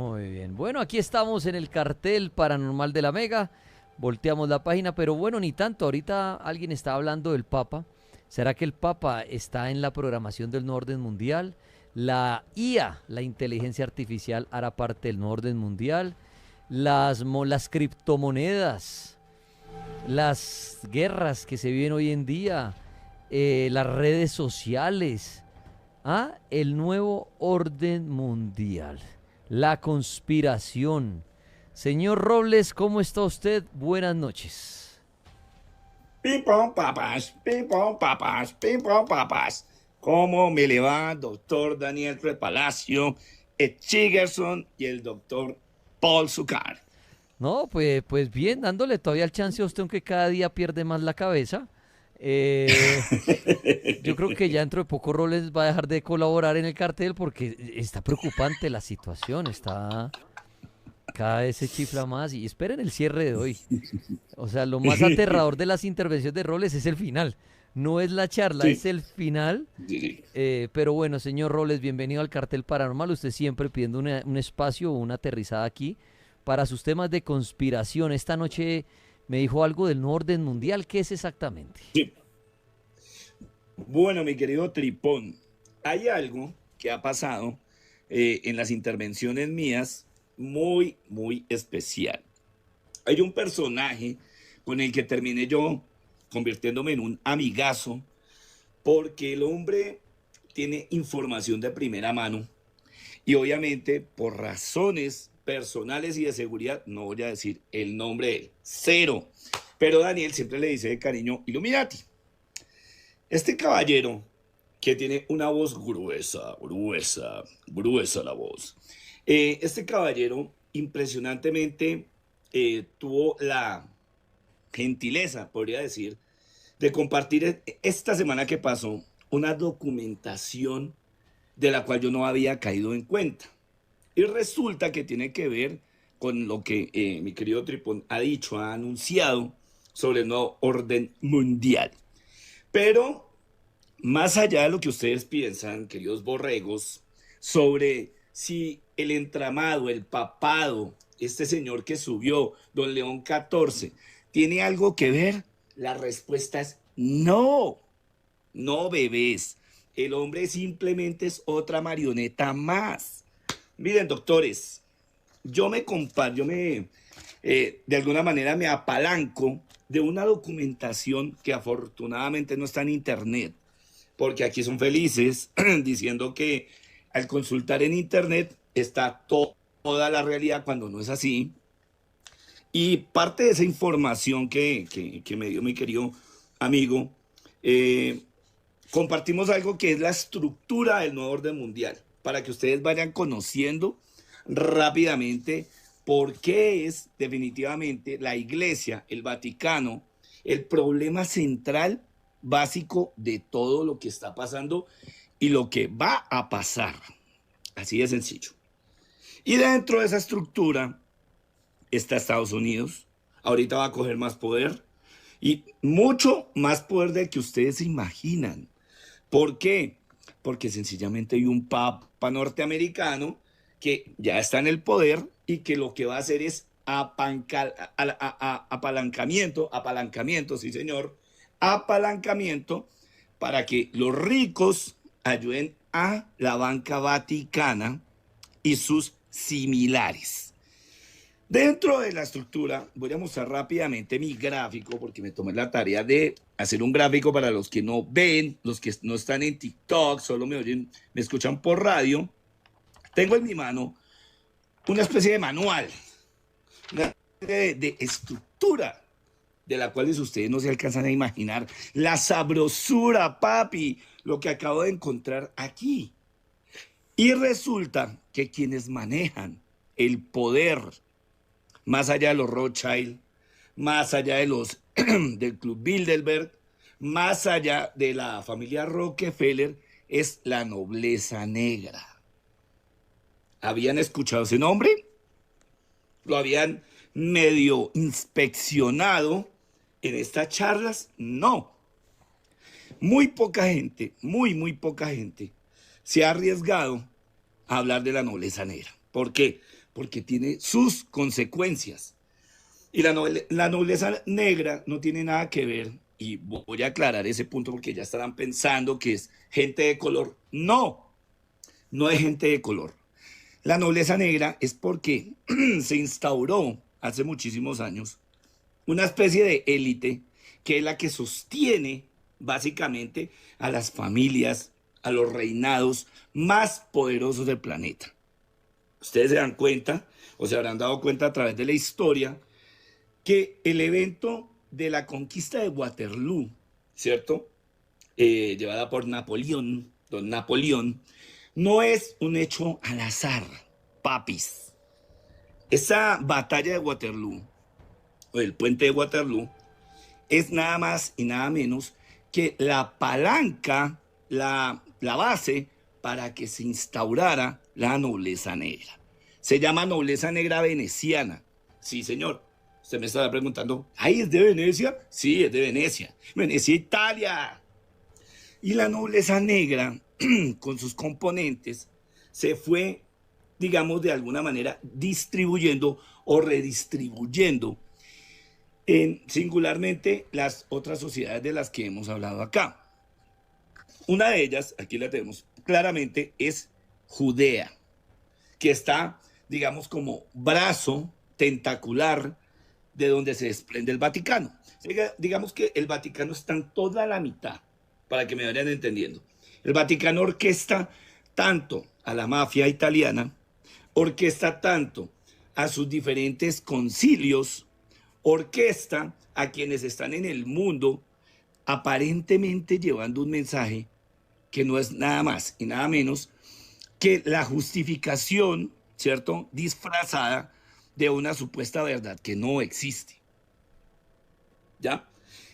Muy bien. Bueno, aquí estamos en el cartel paranormal de la Mega. Volteamos la página, pero bueno, ni tanto. Ahorita alguien está hablando del Papa. ¿Será que el Papa está en la programación del nuevo orden mundial? La IA, la inteligencia artificial, hará parte del nuevo orden mundial. Las criptomonedas, las guerras que se viven hoy en día, las redes sociales. El nuevo orden mundial. La conspiración. Señor Robles, ¿cómo está usted? Buenas noches. Ping pong papas, ping pong papas. ¿Cómo me le va, doctor Daniel Palacio, Ed Chigerson y el doctor Paul Zucar? No, pues bien, dándole todavía el chance a usted, aunque cada día pierde más la cabeza. Eh, yo creo que ya dentro de poco Robles va a dejar de colaborar en el cartel porque está preocupante la situación. Cada vez se chifla más y esperen el cierre de hoy. O sea, lo más aterrador de las intervenciones de Roles es el final. No es la charla, es Sí, el final. sí. Pero bueno, señor Roles, bienvenido al cartel paranormal. Usted siempre pidiendo un espacio o una aterrizada aquí para sus temas de conspiración. Esta noche me dijo algo del nuevo orden mundial. ¿Qué es exactamente? Sí. Bueno, mi querido Tripón, hay algo que ha pasado en las intervenciones mías muy especial. Hay un personaje con el que terminé yo convirtiéndome en un amigazo porque el hombre tiene información de primera mano y obviamente por razones personales y de seguridad no voy a decir el nombre de él, cero. Pero Daniel siempre le dice de cariño Illuminati. Este caballero que tiene una voz gruesa la voz. Este caballero impresionantemente tuvo la gentileza, podría decir, de compartir esta semana que pasó una documentación de la cual yo no había caído en cuenta. Y resulta que tiene que ver con lo que mi querido Tripón ha dicho, ha anunciado sobre el nuevo orden mundial. Pero más allá de lo que ustedes piensan, queridos borregos, sobre si el entramado, el papado, este señor que subió, don León XIV, ¿tiene algo que ver? La respuesta es no, no bebés. El hombre simplemente es otra marioneta más. Miren, doctores, de alguna manera me apalanco de una documentación que afortunadamente no está en internet, porque aquí son felices diciendo que al consultar en internet está toda la realidad cuando no es así. Y parte de esa información que me dio mi querido amigo, eh, compartimos algo que es la estructura del nuevo orden mundial, para que ustedes vayan conociendo rápidamente por qué es definitivamente la Iglesia, el Vaticano, el problema central básico de todo lo que está pasando y lo que va a pasar. Así de sencillo. Y dentro de esa estructura está Estados Unidos. Ahorita va a coger más poder y mucho más poder del que ustedes se imaginan. ¿Por qué? Porque sencillamente hay un papa norteamericano que ya está en el poder y que lo que va a hacer es apalancamiento, sí señor, apalancamiento para que los ricos ayuden a la banca vaticana y sus similares. Dentro de la estructura, voy a mostrar rápidamente mi gráfico, porque me tomé la tarea de hacer un gráfico para los que no ven, los que no están en TikTok, solo me oyen, me escuchan por radio. Tengo en mi mano una especie de manual, una especie de estructura, de la cual ustedes no se alcanzan a imaginar. La sabrosura, papi, lo que acabo de encontrar aquí. Y resulta que quienes manejan el poder más allá de los Rothschild, más allá de los del Club Bilderberg, más allá de la familia Rockefeller, es la nobleza negra. ¿Habían escuchado ese nombre? ¿Lo habían medio inspeccionado en estas charlas? No. Muy poca gente, muy poca gente se ha arriesgado a hablar de la nobleza negra. ¿Por qué? porque tiene sus consecuencias. Y la nobleza negra no tiene nada que ver, y voy a aclarar ese punto porque ya estarán pensando que es gente de color. No, no es gente de color. La nobleza negra es porque se instauró hace muchísimos años una especie de élite que es la que sostiene básicamente a las familias, a los reinados más poderosos del planeta. Ustedes se dan cuenta, o se habrán dado cuenta a través de la historia, que el evento de la conquista de Waterloo, ¿cierto? Llevada por Napoleón, don Napoleón, no es un hecho al azar, papis. Esa batalla de Waterloo, o el puente de Waterloo, es nada más y nada menos que la palanca, la base para que se instaurara la nobleza negra. Se llama nobleza negra veneciana. Sí, señor. Usted me estaba preguntando, ¿ay, es de Venecia? Sí, es de Venecia. Venecia, Italia. Y la nobleza negra, con sus componentes, se fue, digamos, de alguna manera distribuyendo o redistribuyendo en singularmente las otras sociedades de las que hemos hablado acá. Una de ellas, aquí la tenemos claramente, es Judea, que está, digamos, como brazo tentacular de donde se desprende el Vaticano. Digamos que el Vaticano está en toda la mitad, para que me vayan entendiendo. El Vaticano orquesta tanto a la mafia italiana, orquesta tanto a sus diferentes concilios, orquesta a quienes están en el mundo aparentemente llevando un mensaje que no es nada más y nada menos que la justificación, ¿cierto?, disfrazada de una supuesta verdad que no existe. ¿Ya?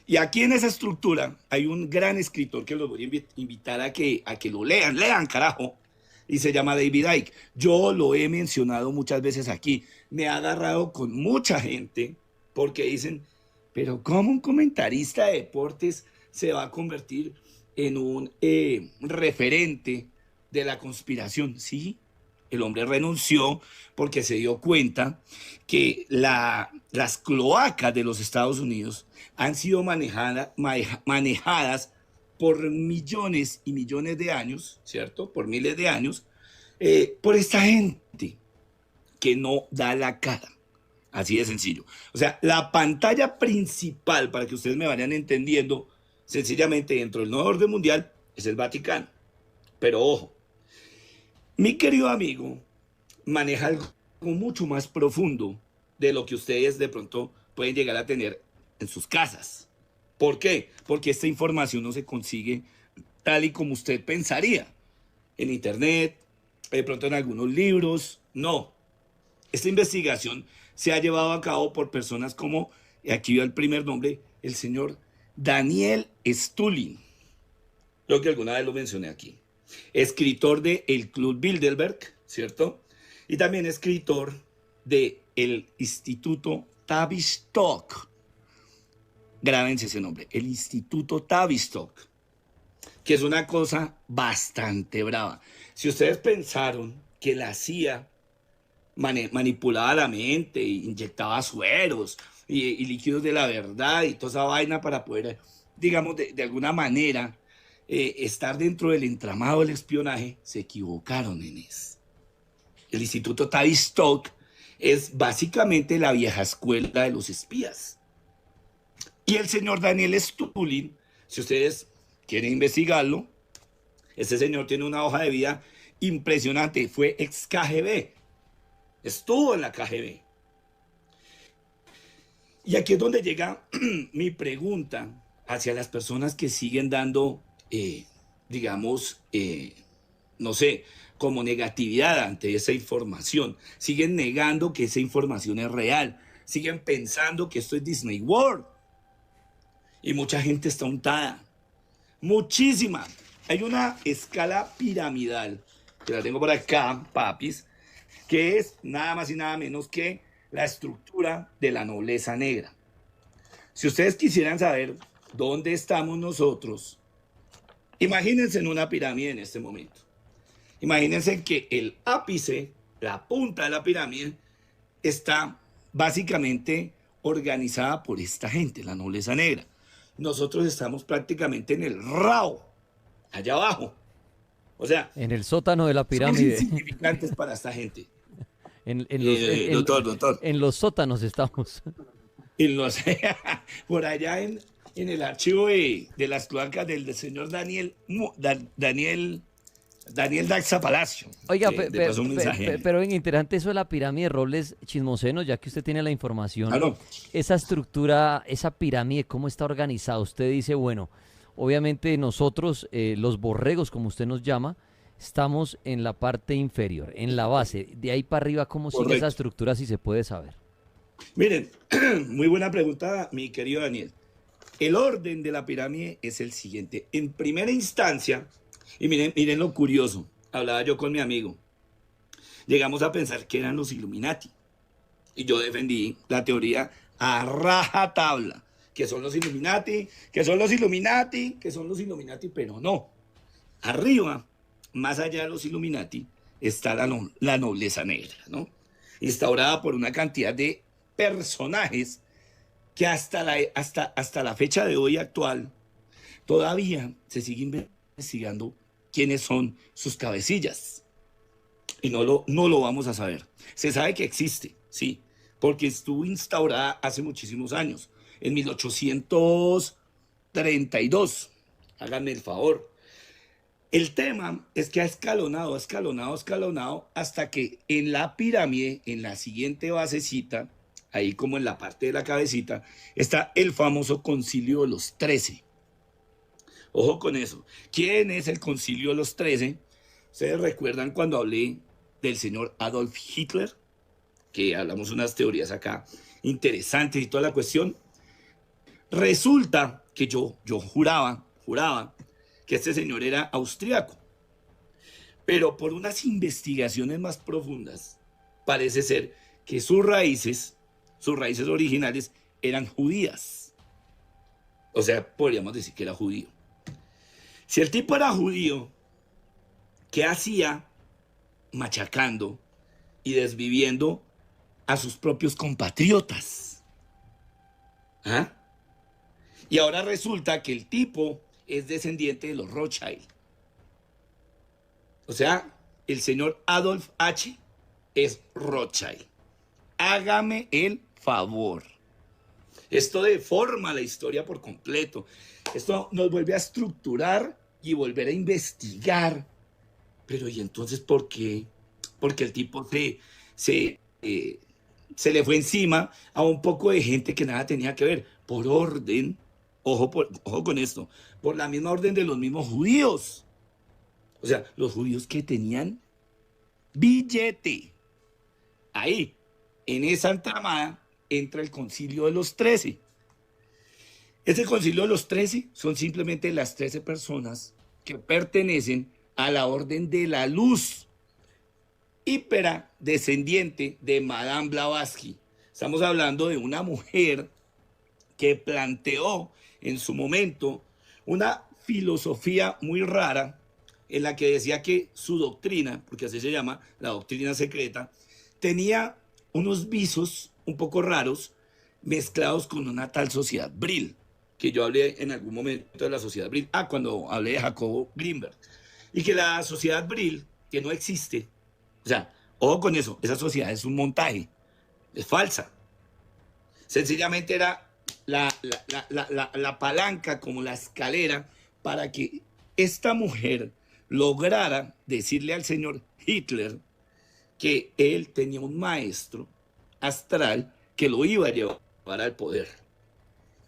Y aquí en esa estructura hay un gran escritor que los voy a invitar a que lo lean, carajo, y se llama David Icke. Yo lo he mencionado muchas veces aquí. Me ha agarrado con mucha gente porque dicen, pero ¿cómo un comentarista de deportes se va a convertir en un referente de la conspiración? Sí, el hombre renunció porque se dio cuenta que las cloacas de los Estados Unidos han sido manejadas por millones y millones de años, ¿cierto? Por miles de años, por esta gente que no da la cara. Así de sencillo. O sea, la pantalla principal, para que ustedes me vayan entendiendo, sencillamente dentro del nuevo orden mundial, es el Vaticano. Pero ojo, mi querido amigo maneja algo mucho más profundo de lo que ustedes de pronto pueden llegar a tener en sus casas. ¿Por qué? Porque esta información no se consigue tal y como usted pensaría. En internet, de pronto en algunos libros, no. Esta investigación se ha llevado a cabo por personas como, aquí veo el primer nombre, el señor Daniel Stulin. Creo que alguna vez lo mencioné aquí. Escritor de El Club Bilderberg, ¿cierto? Y también escritor de el Instituto Tavistock. Grábense ese nombre, el Instituto Tavistock, que es una cosa bastante brava. Si ustedes pensaron que la CIA manipulaba la mente, inyectaba sueros y líquidos de la verdad y toda esa vaina para poder, digamos, de alguna manera estar dentro del entramado del espionaje, se equivocaron en eso. El Instituto Tavistock es básicamente la vieja escuela de los espías. Y el señor Daniel Stulin, si ustedes quieren investigarlo, este señor tiene una hoja de vida impresionante, fue ex KGB. Estuvo en la KGB. Y aquí es donde llega mi pregunta hacia las personas que siguen dando, digamos, no sé, como negatividad ante esa información. Siguen negando que esa información es real. Siguen pensando que esto es Disney World. Y mucha gente está untada. Muchísima. Hay una escala piramidal, que la tengo por acá, papis, que es nada más y nada menos que la estructura de la nobleza negra. Si ustedes quisieran saber dónde estamos nosotros, imagínense en una pirámide en este momento. Imagínense que el ápice la punta de la pirámide, está básicamente organizada por esta gente, la nobleza negra. Nosotros estamos prácticamente en el rabo, allá abajo. O sea, En el sótano de la somos pirámide. insignificantes para esta gente. Doctor. En los sótanos estamos. Y los, por allá en el archivo de las cloacas del señor Daniel Daxa Palacio. Oiga, Le pasó un mensaje. pero en interesante eso de la pirámide de Robles Chismoseno, ya que usted tiene la información. Claro. Esa estructura, esa pirámide, ¿cómo está organizada? Usted dice, bueno, obviamente nosotros, los borregos, como usted nos llama, estamos en la parte inferior, en la base. De ahí para arriba, ¿cómo sigue Correcto. esa estructura, si se puede saber? Miren, muy buena pregunta, mi querido Daniel. El orden de la pirámide es el siguiente. En primera instancia, y miren lo curioso, hablaba yo con mi amigo, llegamos a pensar que eran los Illuminati. Y yo defendí la teoría a rajatabla, que son los Illuminati, que son los Illuminati, que son los Illuminati, pero no. Arriba, más allá de los Illuminati, está la nobleza negra, ¿no? Instaurada por una cantidad de personajes que hasta la fecha de hoy actual todavía se sigue investigando quiénes son sus cabecillas. Y no lo vamos a saber. Se sabe que existe, sí, porque estuvo instaurada hace muchísimos años, en 1832. Háganme el favor. El tema es que ha escalonado hasta que en la pirámide, en la siguiente basecita, ahí como en la parte de la cabecita, está el famoso Concilio de los 13. Ojo con eso. ¿Quién es el Concilio de los 13? ¿Ustedes recuerdan cuando hablé del señor Adolf Hitler? Que hablamos unas teorías acá interesantes y toda la cuestión. Resulta que yo juraba que este señor era austriaco. Pero por unas investigaciones más profundas, parece ser que sus raíces originales eran judías. O sea, podríamos decir que era judío. Si el tipo era judío, ¿qué hacía machacando y desviviendo a sus propios compatriotas? ¿Ah? Y ahora resulta que el tipo es descendiente de los Rothschild. O sea, el señor Adolf H. es Rothschild. Hágame el favor. Esto deforma la historia por completo. Esto nos vuelve a estructurar y volver a investigar. Pero ¿y entonces por qué? Porque el tipo se le fue encima a un poco de gente que nada tenía que ver. Por orden, ojo con esto, por la misma orden de los mismos judíos. O sea, los judíos que tenían billete. Ahí, en esa entramada, entra el Concilio de los 13. Este Concilio de los 13 son simplemente las 13 personas que pertenecen a la Orden de la Luz, hípera descendiente de Madame Blavatsky. Estamos hablando de una mujer que planteó en su momento una filosofía muy rara en la que decía que su doctrina, porque así se llama, la doctrina secreta, tenía unos visos un poco raros mezclados con una tal sociedad Brill, que yo hablé en algún momento de la sociedad Brill, cuando hablé de Jacobo Greenberg, y que la sociedad Brill, que no existe, o sea, ojo con eso, esa sociedad es un montaje, es falsa. Sencillamente era la palanca, como la escalera, para que esta mujer lograra decirle al señor Hitler que él tenía un maestro astral que lo iba a llevar al poder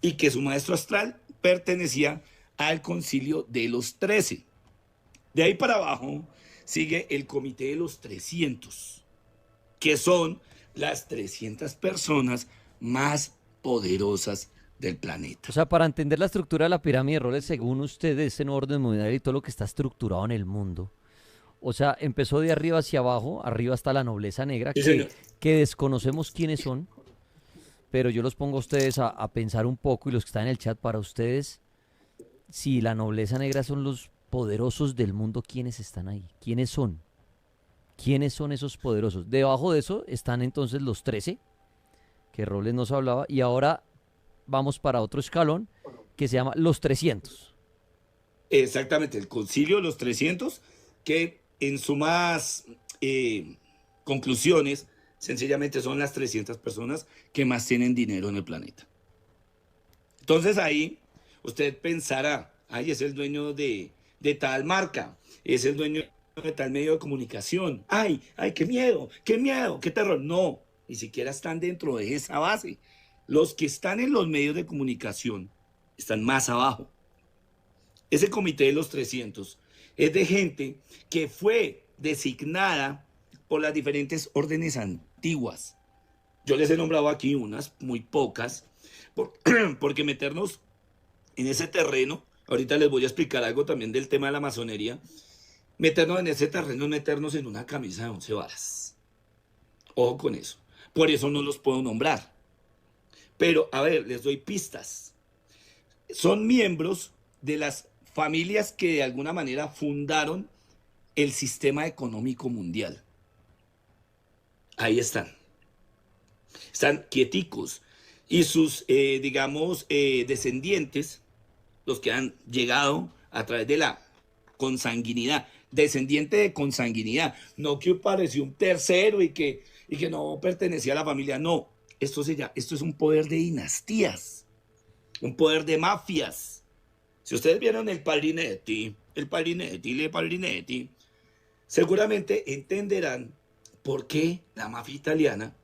y que su maestro astral pertenecía al Concilio de los 13. De ahí para abajo sigue el Comité de los 300, que son las 300 personas más poderosas del planeta. O sea, para entender la estructura de la pirámide de Roles, según ustedes, ese orden mundial y todo lo que está estructurado en el mundo, o sea, empezó de arriba hacia abajo, arriba está la nobleza negra, Sí, que desconocemos quiénes son, pero yo los pongo a ustedes a pensar un poco y los que están en el chat para ustedes, si la nobleza negra son los poderosos del mundo, ¿quiénes están ahí? ¿Quiénes son? ¿Quiénes son esos poderosos? Debajo de eso están entonces los 13, que Robles nos hablaba, y ahora vamos para otro escalón que se llama los 300. Exactamente, el Concilio de los 300, que en sumas conclusiones, sencillamente son las 300 personas que más tienen dinero en el planeta. Entonces ahí usted pensará, ay, es el dueño de tal marca, es el dueño de tal medio de comunicación, ay, qué miedo, qué terror. No, ni siquiera están dentro de esa base. Los que están en los medios de comunicación están más abajo. Ese comité de los 300 es de gente que fue designada por las diferentes órdenes antiguas. Yo les he nombrado aquí unas, muy pocas, porque meternos en ese terreno, ahorita les voy a explicar algo también del tema de la masonería, meternos en ese terreno es meternos en una camisa de 11 varas. Ojo con eso. Por eso no los puedo nombrar. Pero, a ver, les doy pistas. Son miembros de las familias que de alguna manera fundaron el sistema económico mundial. Ahí están. Están quieticos. Y sus, descendientes, los que han llegado a través de la consanguinidad, descendiente de consanguinidad, no que pareció un tercero y que no pertenecía a la familia, no. Esto es un poder de dinastías, un poder de mafias. Si ustedes vieron el Padrinetti, seguramente entenderán por qué la mafia italiana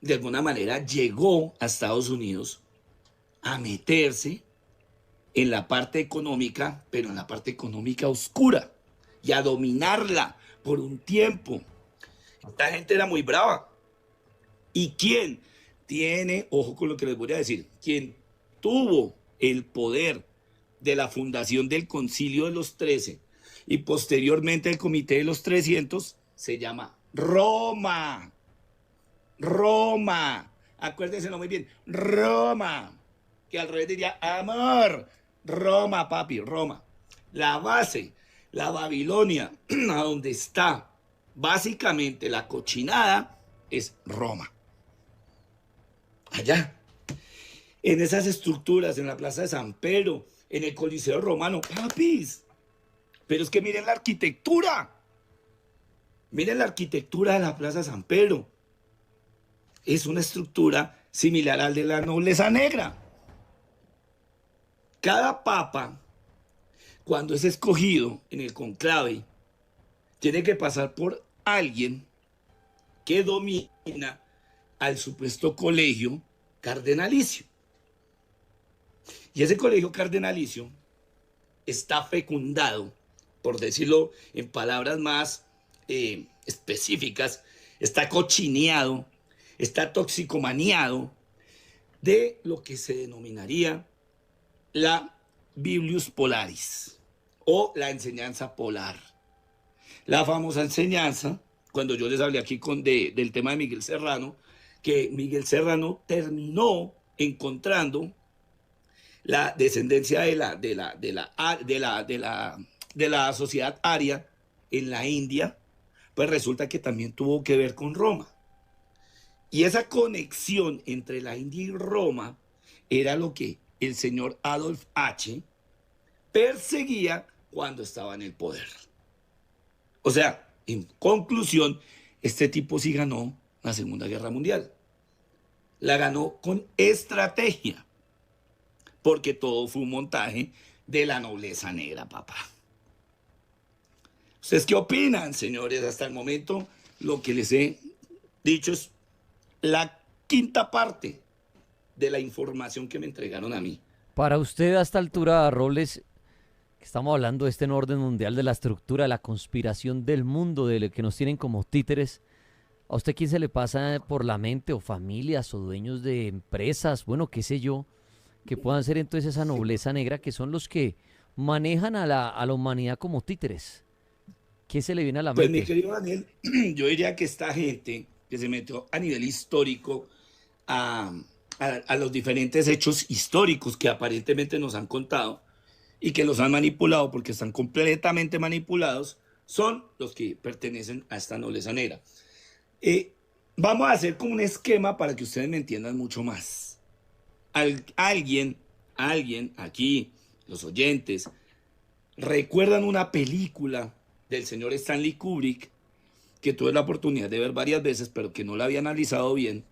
de alguna manera llegó a Estados Unidos a meterse en la parte económica, pero en la parte económica oscura, y a dominarla por un tiempo. Esta gente era muy brava. ¿Y quién tiene, ojo con lo que les voy a decir, quién tuvo el poder de la fundación del Concilio de los 13 y posteriormente el Comité de los 300, se llama Roma? Roma. Acuérdenselo muy bien. Roma. Que al revés diría amor. Roma, papi, Roma. La base, la Babilonia, a donde está básicamente la cochinada, es Roma. Allá. En esas estructuras, en la Plaza de San Pedro, en el Coliseo Romano, papis. Pero es que miren la arquitectura. Miren la arquitectura de la Plaza de San Pedro. Es una estructura similar al de la nobleza negra. Cada papa, cuando es escogido en el conclave, tiene que pasar por alguien que domina al supuesto colegio cardenalicio. Y ese colegio cardenalicio está fecundado, por decirlo en palabras más específicas, está cochineado, está toxicomaniado de lo que se denominaría la Biblius Polaris o la enseñanza polar. La famosa enseñanza, cuando yo les hablé aquí del tema de Miguel Serrano, que Miguel Serrano terminó encontrando la descendencia de la sociedad aria en la India, pues resulta que también tuvo que ver con Roma. Y esa conexión entre la India y Roma era lo que el señor Adolf H. perseguía cuando estaba en el poder. O sea, en conclusión, este tipo sí ganó la Segunda Guerra Mundial. La ganó con estrategia, porque todo fue un montaje de la nobleza negra, papá. ¿Ustedes qué opinan, señores? Hasta el momento, lo que les he dicho es la quinta parte de la información que me entregaron a mí. Para usted, a esta altura, Robles, que estamos hablando de este orden mundial, de la estructura, de la conspiración del mundo, de lo que nos tienen como títeres, ¿a usted quién se le pasa por la mente, o familias, o dueños de empresas, bueno, qué sé yo, que puedan ser entonces esa nobleza negra, que son los que manejan a la humanidad como títeres? ¿Qué se le viene a la mente? Pues mi querido Daniel, yo diría que esta gente que se metió a nivel histórico a los diferentes hechos históricos que aparentemente nos han contado y que los han manipulado porque están completamente manipulados, son los que pertenecen a esta nobleza negra. Vamos a hacer como un esquema para que ustedes me entiendan mucho más. Alguien aquí, los oyentes, recuerdan una película del señor Stanley Kubrick que tuve la oportunidad de ver varias veces, pero que no la había analizado bien,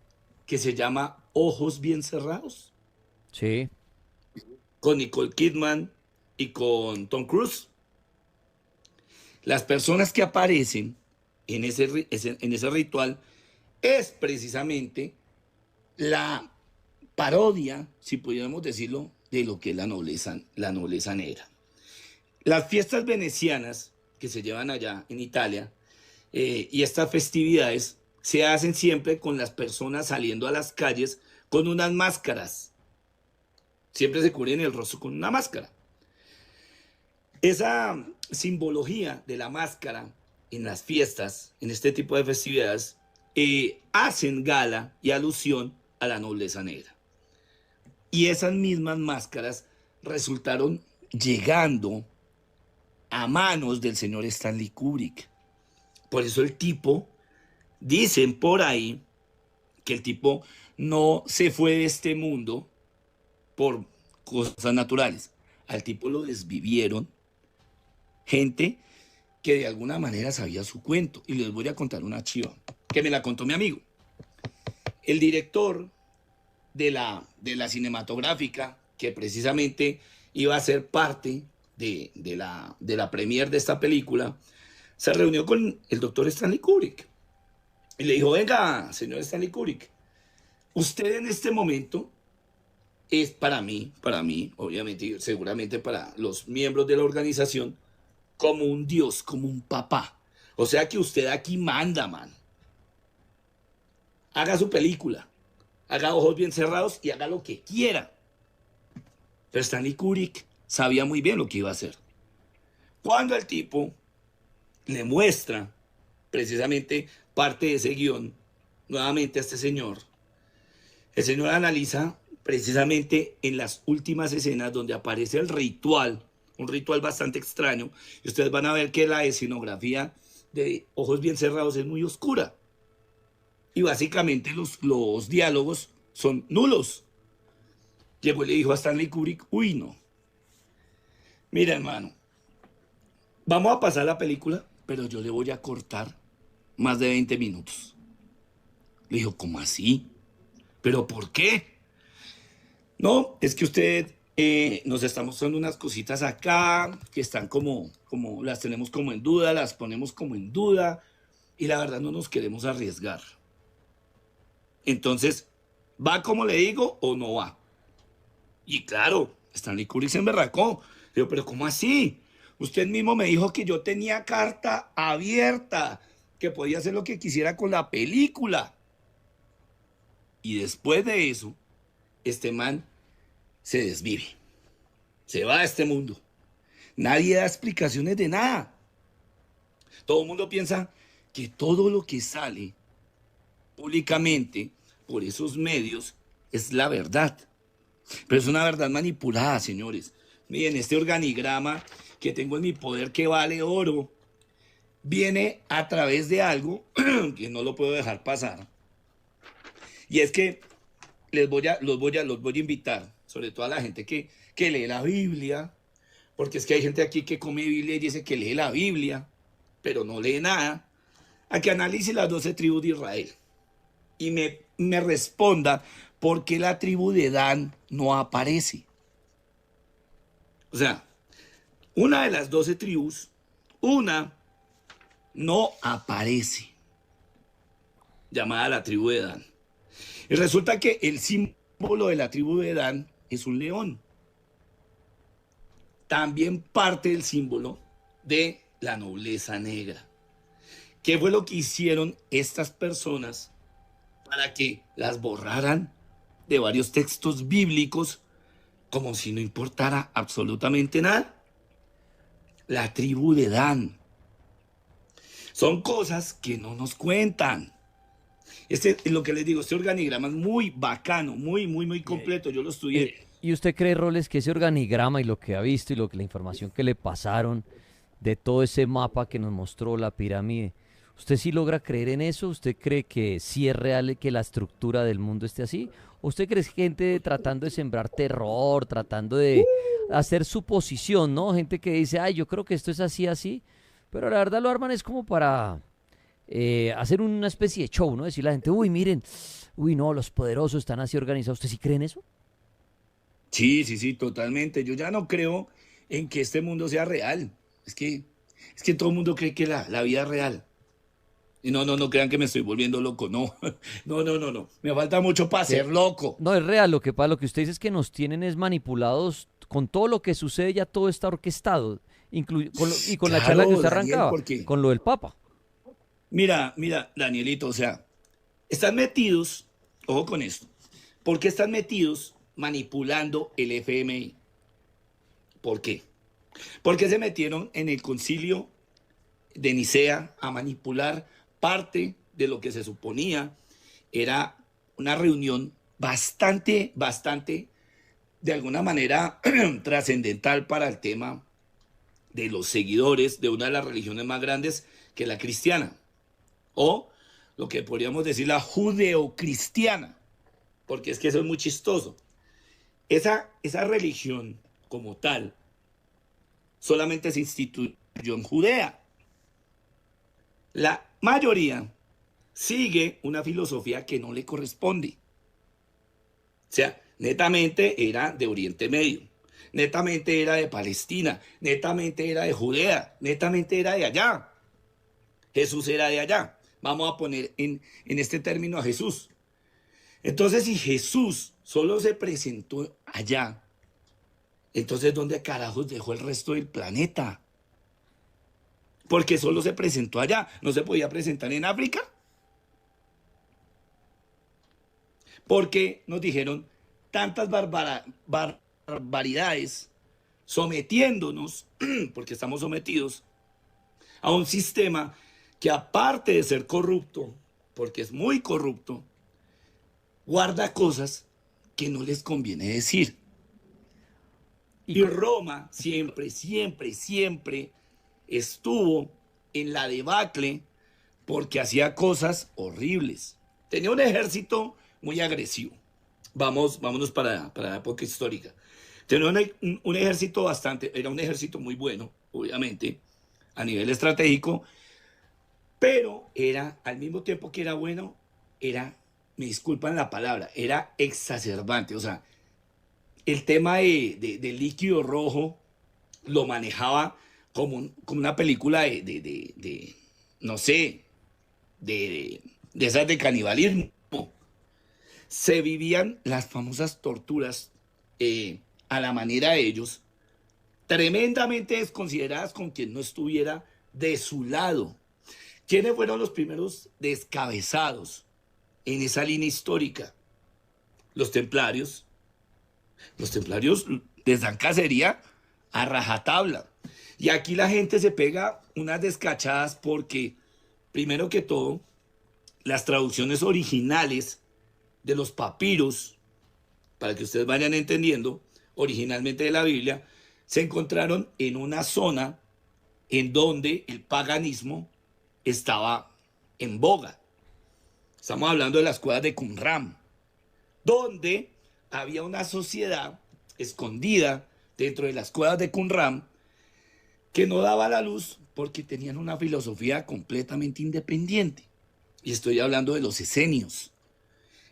que se llama Ojos Bien Cerrados, Sí. con Nicole Kidman y con Tom Cruise. Las personas que aparecen en ese ritual es precisamente la parodia, si pudiéramos decirlo, de lo que es la nobleza negra. Las fiestas venecianas que se llevan allá en Italia y estas festividades se hacen siempre con las personas saliendo a las calles con unas máscaras. Siempre se cubren el rostro con una máscara. Esa simbología de la máscara en las fiestas, en este tipo de festividades, hacen gala y alusión a la nobleza negra. Y esas mismas máscaras resultaron llegando a manos del señor Stanley Kubrick. Por eso el tipo, dicen por ahí, que el tipo no se fue de este mundo por cosas naturales. Al tipo lo desvivieron gente que de alguna manera sabía su cuento. Y les voy a contar una chiva que me la contó mi amigo. El director de la cinematográfica, que precisamente iba a ser parte de la premier de esta película, se reunió con el doctor Stanley Kubrick y le dijo: venga, señor Stanley Kubrick, usted en este momento es para mí, obviamente, y seguramente para los miembros de la organización, como un dios, como un papá. O sea que usted aquí manda, man. Haga su película, haga Ojos Bien Cerrados y haga lo que quiera. Pero Stanley Kubrick sabía muy bien lo que iba a hacer. Cuando el tipo le muestra precisamente parte de ese guión nuevamente a este señor, el señor analiza precisamente en las últimas escenas donde aparece el ritual, un ritual bastante extraño, y ustedes van a ver que la escenografía de Ojos Bien Cerrados es muy oscura. Y básicamente los diálogos son nulos. Llegó y le dijo a Stanley Kubrick: uy, no. Mira, hermano, vamos a pasar la película, pero yo le voy a cortar más de 20 minutos. Le dijo: ¿cómo así? ¿Pero por qué? No, es que usted nos está mostrando unas cositas acá que están como las tenemos como en duda, las ponemos como en duda, y la verdad no nos queremos arriesgar. Entonces, ¿va como le digo o no va? Y claro, Stanley Kubrick se emberracó. Le digo: ¿pero cómo así? Usted mismo me dijo que yo tenía carta abierta, que podía hacer lo que quisiera con la película. Y después de eso, este man se desvive. Se va a este mundo. Nadie da explicaciones de nada. Todo el mundo piensa que todo lo que sale públicamente por esos medios es la verdad. Pero es una verdad manipulada, señores. Miren, este organigrama que tengo en mi poder, que vale oro, viene a través de algo que no lo puedo dejar pasar. Y es que los voy a invitar, sobre todo a la gente que lee la Biblia, porque es que hay gente aquí que come Biblia y dice que lee la Biblia, pero no lee nada, a que analice las 12 tribus de Israel y me responda por qué la tribu de Dan no aparece. O sea, una de las 12 tribus, una no aparece, llamada la tribu de Dan. Y resulta que el símbolo de la tribu de Dan es un león. También parte del símbolo de la nobleza negra. ¿Qué fue lo que hicieron estas personas para que las borraran de varios textos bíblicos como si no importara absolutamente nada? La tribu de Dan. Son cosas que no nos cuentan. Lo que les digo, este organigrama es muy bacano, muy completo. Yo lo estudié. ¿Y usted cree, Roles, que ese organigrama y lo que ha visto y la información que le pasaron de todo ese mapa que nos mostró la pirámide. ¿Usted sí logra creer en eso? ¿Usted cree que sí es real que la estructura del mundo esté así? ¿O usted cree que es gente tratando de sembrar terror, tratando de hacer suposición, ¿no? Gente que dice, ay, yo creo que esto es así, así, pero la verdad lo arman es como para hacer una especie de show, ¿no? Decirle a la gente, uy, miren, uy, no, los poderosos están así organizados. ¿Usted sí cree en eso? Sí, sí, sí, totalmente. Yo ya no creo en que este mundo sea real. Es que, es que todo el mundo cree que la vida es real. Y no, no, no crean que me estoy volviendo loco. No, no, no, no, no. Me falta mucho para ser Que loco. no es real, lo que pasa, lo que usted dice es que nos tienen es manipulados con todo lo que sucede, ya todo está orquestado, y con la charla que Claro, usted Daniel, arrancaba, porque con lo del Papa. mira, mira, Danielito, o sea, están metidos, ojo con esto, ¿por qué están metidos manipulando el FMI? ¿Por qué? Porque se metieron en el concilio de Nicea a manipular parte de lo que se suponía era una reunión bastante, bastante, de alguna manera, trascendental para el tema de los seguidores de una de las religiones más grandes que es la cristiana, o lo que podríamos decir la judeocristiana, porque es que eso es muy chistoso. Esa religión como tal solamente se instituyó en Judea. La mayoría sigue una filosofía que no le corresponde. O sea, netamente era de Oriente Medio, netamente era de Palestina, netamente era de Judea, netamente era de allá. Jesús era de allá. Vamos a poner en este término a Jesús. Entonces, si Jesús solo se presentó allá, entonces ¿dónde carajos dejó el resto del planeta? Porque solo se presentó allá. ¿No se podía presentar en África? Porque nos dijeron tantas barbaridades sometiéndonos, porque estamos sometidos a un sistema que aparte de ser corrupto, porque es muy corrupto, guarda cosas que no les conviene decir. Y Y Roma siempre, siempre, siempre estuvo en la debacle porque hacía cosas horribles. Tenía un ejército muy agresivo. Vámonos para la época histórica. Tenía un ejército bastante, era un ejército muy bueno, obviamente, a nivel estratégico, pero era, al mismo tiempo que era bueno, era, me disculpan la palabra, era exacerbante. O sea, el tema del líquido rojo lo manejaba como una película no sé, de esas de canibalismo. Se vivían las famosas torturas a la manera de ellos, tremendamente desconsideradas con quien no estuviera de su lado. ¿Quiénes fueron los primeros descabezados en esa línea histórica? Los templarios. Los templarios les dan cacería a rajatabla. Y aquí la gente se pega unas descachadas porque, primero que todo, las traducciones originales de los papiros, para que ustedes vayan entendiendo, originalmente de la Biblia, se encontraron en una zona en donde el paganismo estaba en boga. Estamos hablando de las cuevas de Qumran, donde había una sociedad escondida dentro de las cuevas de Qumran que no daba la luz porque tenían una filosofía completamente independiente. Y estoy hablando de los esenios.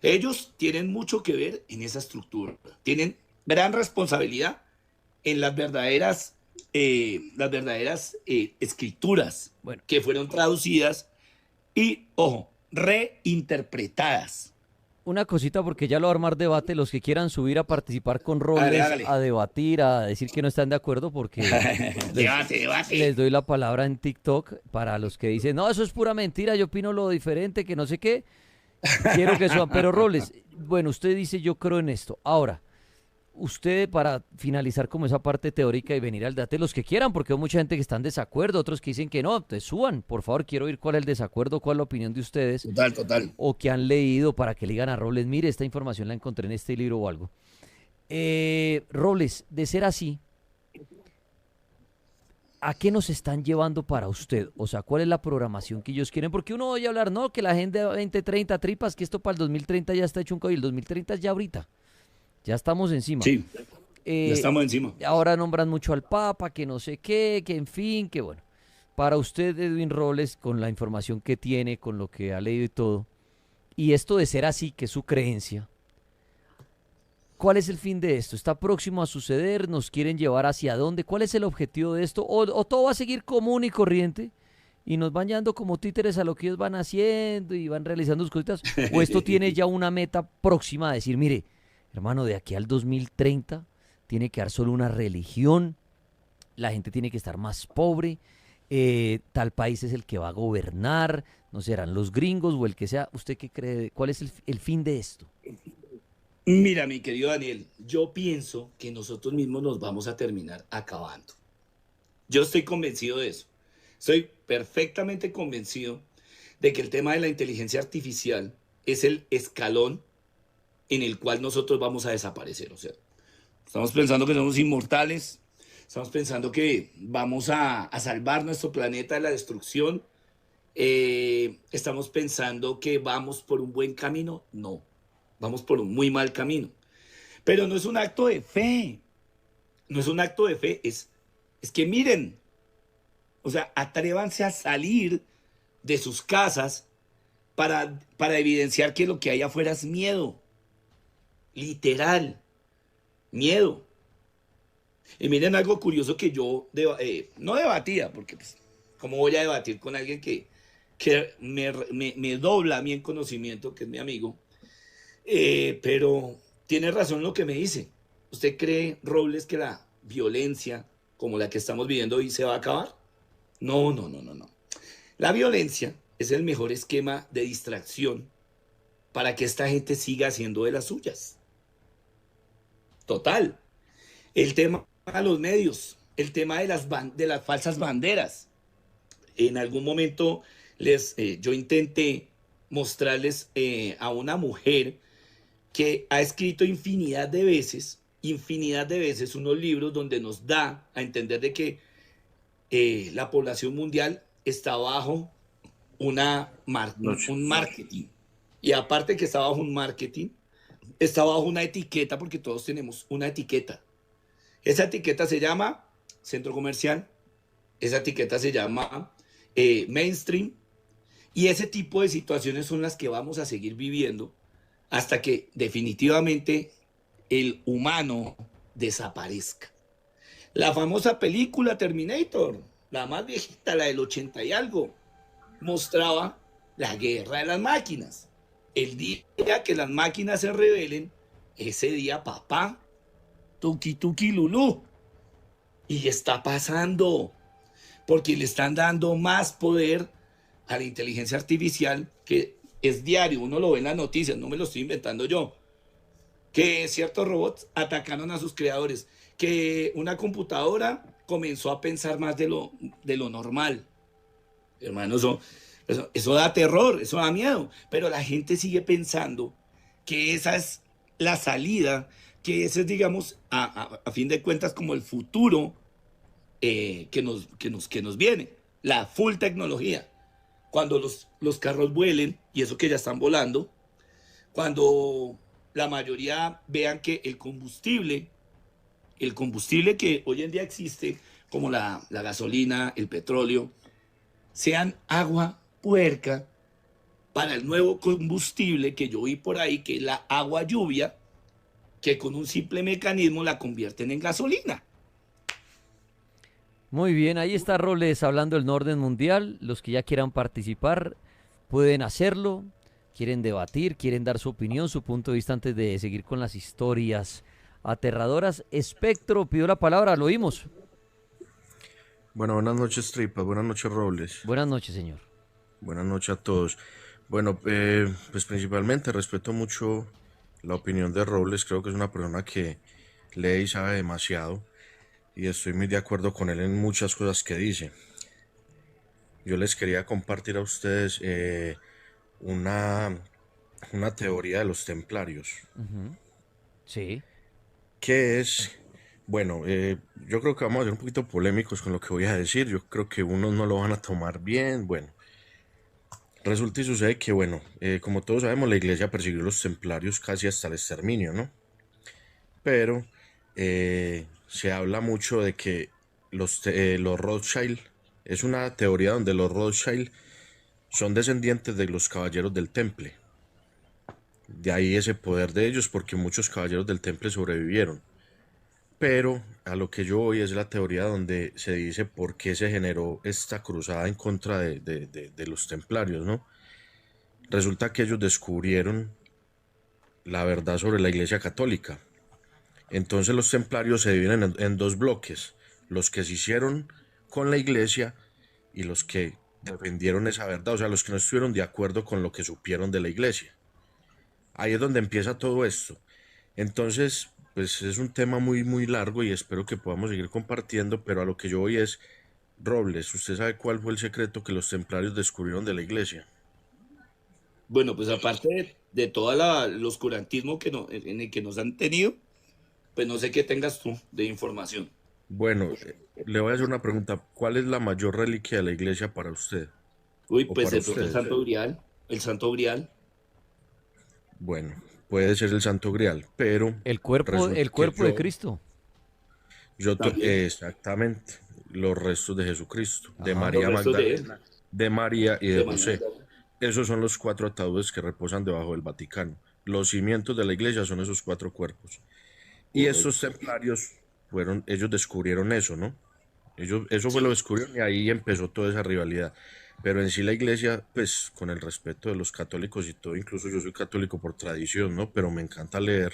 Ellos tienen mucho que ver en esa estructura. Tienen gran responsabilidad en las verdaderas escrituras bueno, que fueron traducidas y, ojo, reinterpretadas. una cosita porque ya lo va a armar debate, los que quieran subir a participar con Hágale, roles, hágale. a debatir, a decir que no están de acuerdo, porque les, Debate, les debate. doy la palabra en TikTok para los que dicen, no, eso es pura mentira, yo opino lo diferente, que no sé qué, quiero que suban, pero roles, bueno, usted dice yo creo en esto. Ahora, usted para finalizar como esa parte teórica y venir al debate, los que quieran, porque hay mucha gente que está en desacuerdo, otros que dicen que no, te suban, por favor, quiero oír cuál es el desacuerdo, cuál es la opinión de ustedes, Total, total. o que han leído para que le digan a Robles, mire, esta información la encontré en este libro o algo. Robles, de ser así, ¿A qué nos están llevando para usted? O sea, ¿cuál es la programación que ellos quieren? Porque uno oye hablar, no, que la Agenda 2030 tripas, que esto para el 2030 ya está hecho un código. El 2030 es ya ahorita, ya estamos encima. Sí, ya Eh, estamos encima. ahora nombran mucho al Papa, que no sé qué, que en fin, que bueno. Para usted, Edwin Robles, con la información que tiene, con lo que ha leído y todo, y esto de ser así, que es su creencia, ¿cuál es el fin de esto? ¿Está próximo a suceder? ¿Nos quieren llevar hacia dónde? ¿Cuál es el objetivo de esto? ¿O todo va a seguir común y corriente? Y nos van llevando como títeres a lo que ellos van haciendo y van realizando sus cositas. ¿O esto tiene ya una meta próxima a decir, mire, hermano, de aquí al 2030 tiene que dar solo una religión, la gente tiene que estar más pobre, tal país es el que va a gobernar, no serán los gringos o el que sea? ¿Usted qué cree? ¿Cuál es el fin de esto? Mira, mi querido Daniel, yo pienso que nosotros mismos nos vamos a terminar acabando. Yo estoy convencido de eso. Estoy perfectamente convencido de que el tema de la inteligencia artificial es el escalón en el cual nosotros vamos a desaparecer. O sea, estamos pensando que somos inmortales, estamos pensando que vamos a salvar nuestro planeta de la destrucción, estamos pensando que vamos por un buen camino. No, vamos por un muy mal camino. Pero no es un acto de fe, no es un acto de fe, es que miren, o sea, atrévanse a salir de sus casas para evidenciar que lo que hay afuera es miedo, literal, miedo. Y miren algo curioso que yo no debatía, porque pues, ¿cómo voy a debatir con alguien que me dobla a mí en conocimiento, que es mi amigo? Pero tiene razón lo que me dice. ¿Usted cree, Robles, que la violencia como la que estamos viviendo hoy se va a acabar? No, no, no, no, no. La violencia es el mejor esquema de distracción para que esta gente siga haciendo de las suyas. Total. El tema de los medios, el tema de las falsas banderas. En algún momento yo intenté mostrarles a una mujer que ha escrito infinidad de veces unos libros donde nos da a entender de que la población mundial está bajo un marketing. Y aparte que está bajo un marketing, está bajo una etiqueta, porque todos tenemos una etiqueta. Esa etiqueta se llama centro comercial, esa etiqueta se llama mainstream, y ese tipo de situaciones son las que vamos a seguir viviendo hasta que definitivamente el humano desaparezca. La famosa película Terminator, la más viejita, la del 80 y algo, mostraba la guerra de las máquinas. El día que las máquinas se rebelen, ese día papá, tuki tuki lulú. Y está pasando, porque le están dando más poder a la inteligencia artificial, que es diario, uno lo ve en las noticias, no me lo estoy inventando yo, que ciertos robots atacaron a sus creadores, que una computadora comenzó a pensar más de lo normal. Hermano, eso da terror, eso da miedo, pero la gente sigue pensando que esa es la salida, que ese es, digamos, a fin de cuentas, como el futuro que nos viene, la full tecnología. Cuando los carros vuelen, y eso que ya están volando, cuando la mayoría vean que el combustible que hoy en día existe, como la gasolina, el petróleo, sean agua puerca para el nuevo combustible que yo vi por ahí, que es la agua lluvia, que con un simple mecanismo la convierten en gasolina. Muy bien, ahí está Roles hablando del Norden Mundial. Los que ya quieran participar pueden hacerlo. Quieren debatir, quieren dar su opinión, su punto de vista antes de seguir con las historias aterradoras. Espectro pidió la palabra, lo oímos. Bueno, buenas noches, Tripas. Buenas noches, Robles. Buenas noches, señor. Buenas noches a todos. Bueno, pues principalmente respeto mucho la opinión de Robles. Creo que es una persona que lee y sabe demasiado. Y estoy muy de acuerdo con él en muchas cosas que dice. Yo les quería compartir a ustedes una, una teoría de los templarios. Sí. ¿Qué es Bueno, yo creo que vamos a ser un poquito polémicos con lo que voy a decir. Yo creo que unos no lo van a tomar bien. Bueno, resulta y sucede que, bueno, como todos sabemos, la iglesia persiguió a los templarios casi hasta el exterminio, ¿no? Pero se habla mucho de que los Rothschild, es una teoría donde los Rothschild son descendientes de los caballeros del Temple. De ahí ese poder de ellos porque muchos caballeros del Temple sobrevivieron. Pero a lo que yo voy es la teoría donde se dice por qué se generó esta cruzada en contra de los templarios, ¿no? Resulta que ellos descubrieron la verdad sobre la Iglesia Católica. Entonces los templarios se dividen en dos bloques, los que se hicieron con la Iglesia y los que defendieron esa verdad, o sea, los que no estuvieron de acuerdo con lo que supieron de la Iglesia. Ahí es donde empieza todo esto. Entonces, pues es un tema muy, muy largo y espero que podamos seguir compartiendo, pero a lo que yo voy es, Robles, ¿usted sabe cuál fue el secreto que los templarios descubrieron de la iglesia? Bueno, pues aparte de todo el oscurantismo en el que nos han tenido, pues no sé qué tengas tú de información. Bueno, le voy a hacer una pregunta. ¿Cuál es la mayor reliquia de la iglesia para usted Uy, o pues para de pronto ustedes? El Santo Grial. Bueno, puede ser el Santo Grial, pero El resulta que cuerpo de Cristo. También. exactamente los restos de Jesucristo, de Ajá. Los María restos de él, Magdalena, de María y de de María José. Magdalena. Esos son los cuatro ataúdes que reposan debajo del Vaticano. Los cimientos de la iglesia son esos cuatro cuerpos. Y estos Correcto. templarios ellos descubrieron eso, ¿no? Eso fue lo Sí. descubrieron y ahí empezó toda esa rivalidad. Pero en sí la iglesia, pues con el respeto de los católicos y todo, incluso yo soy católico por tradición, ¿no? Pero me encanta leer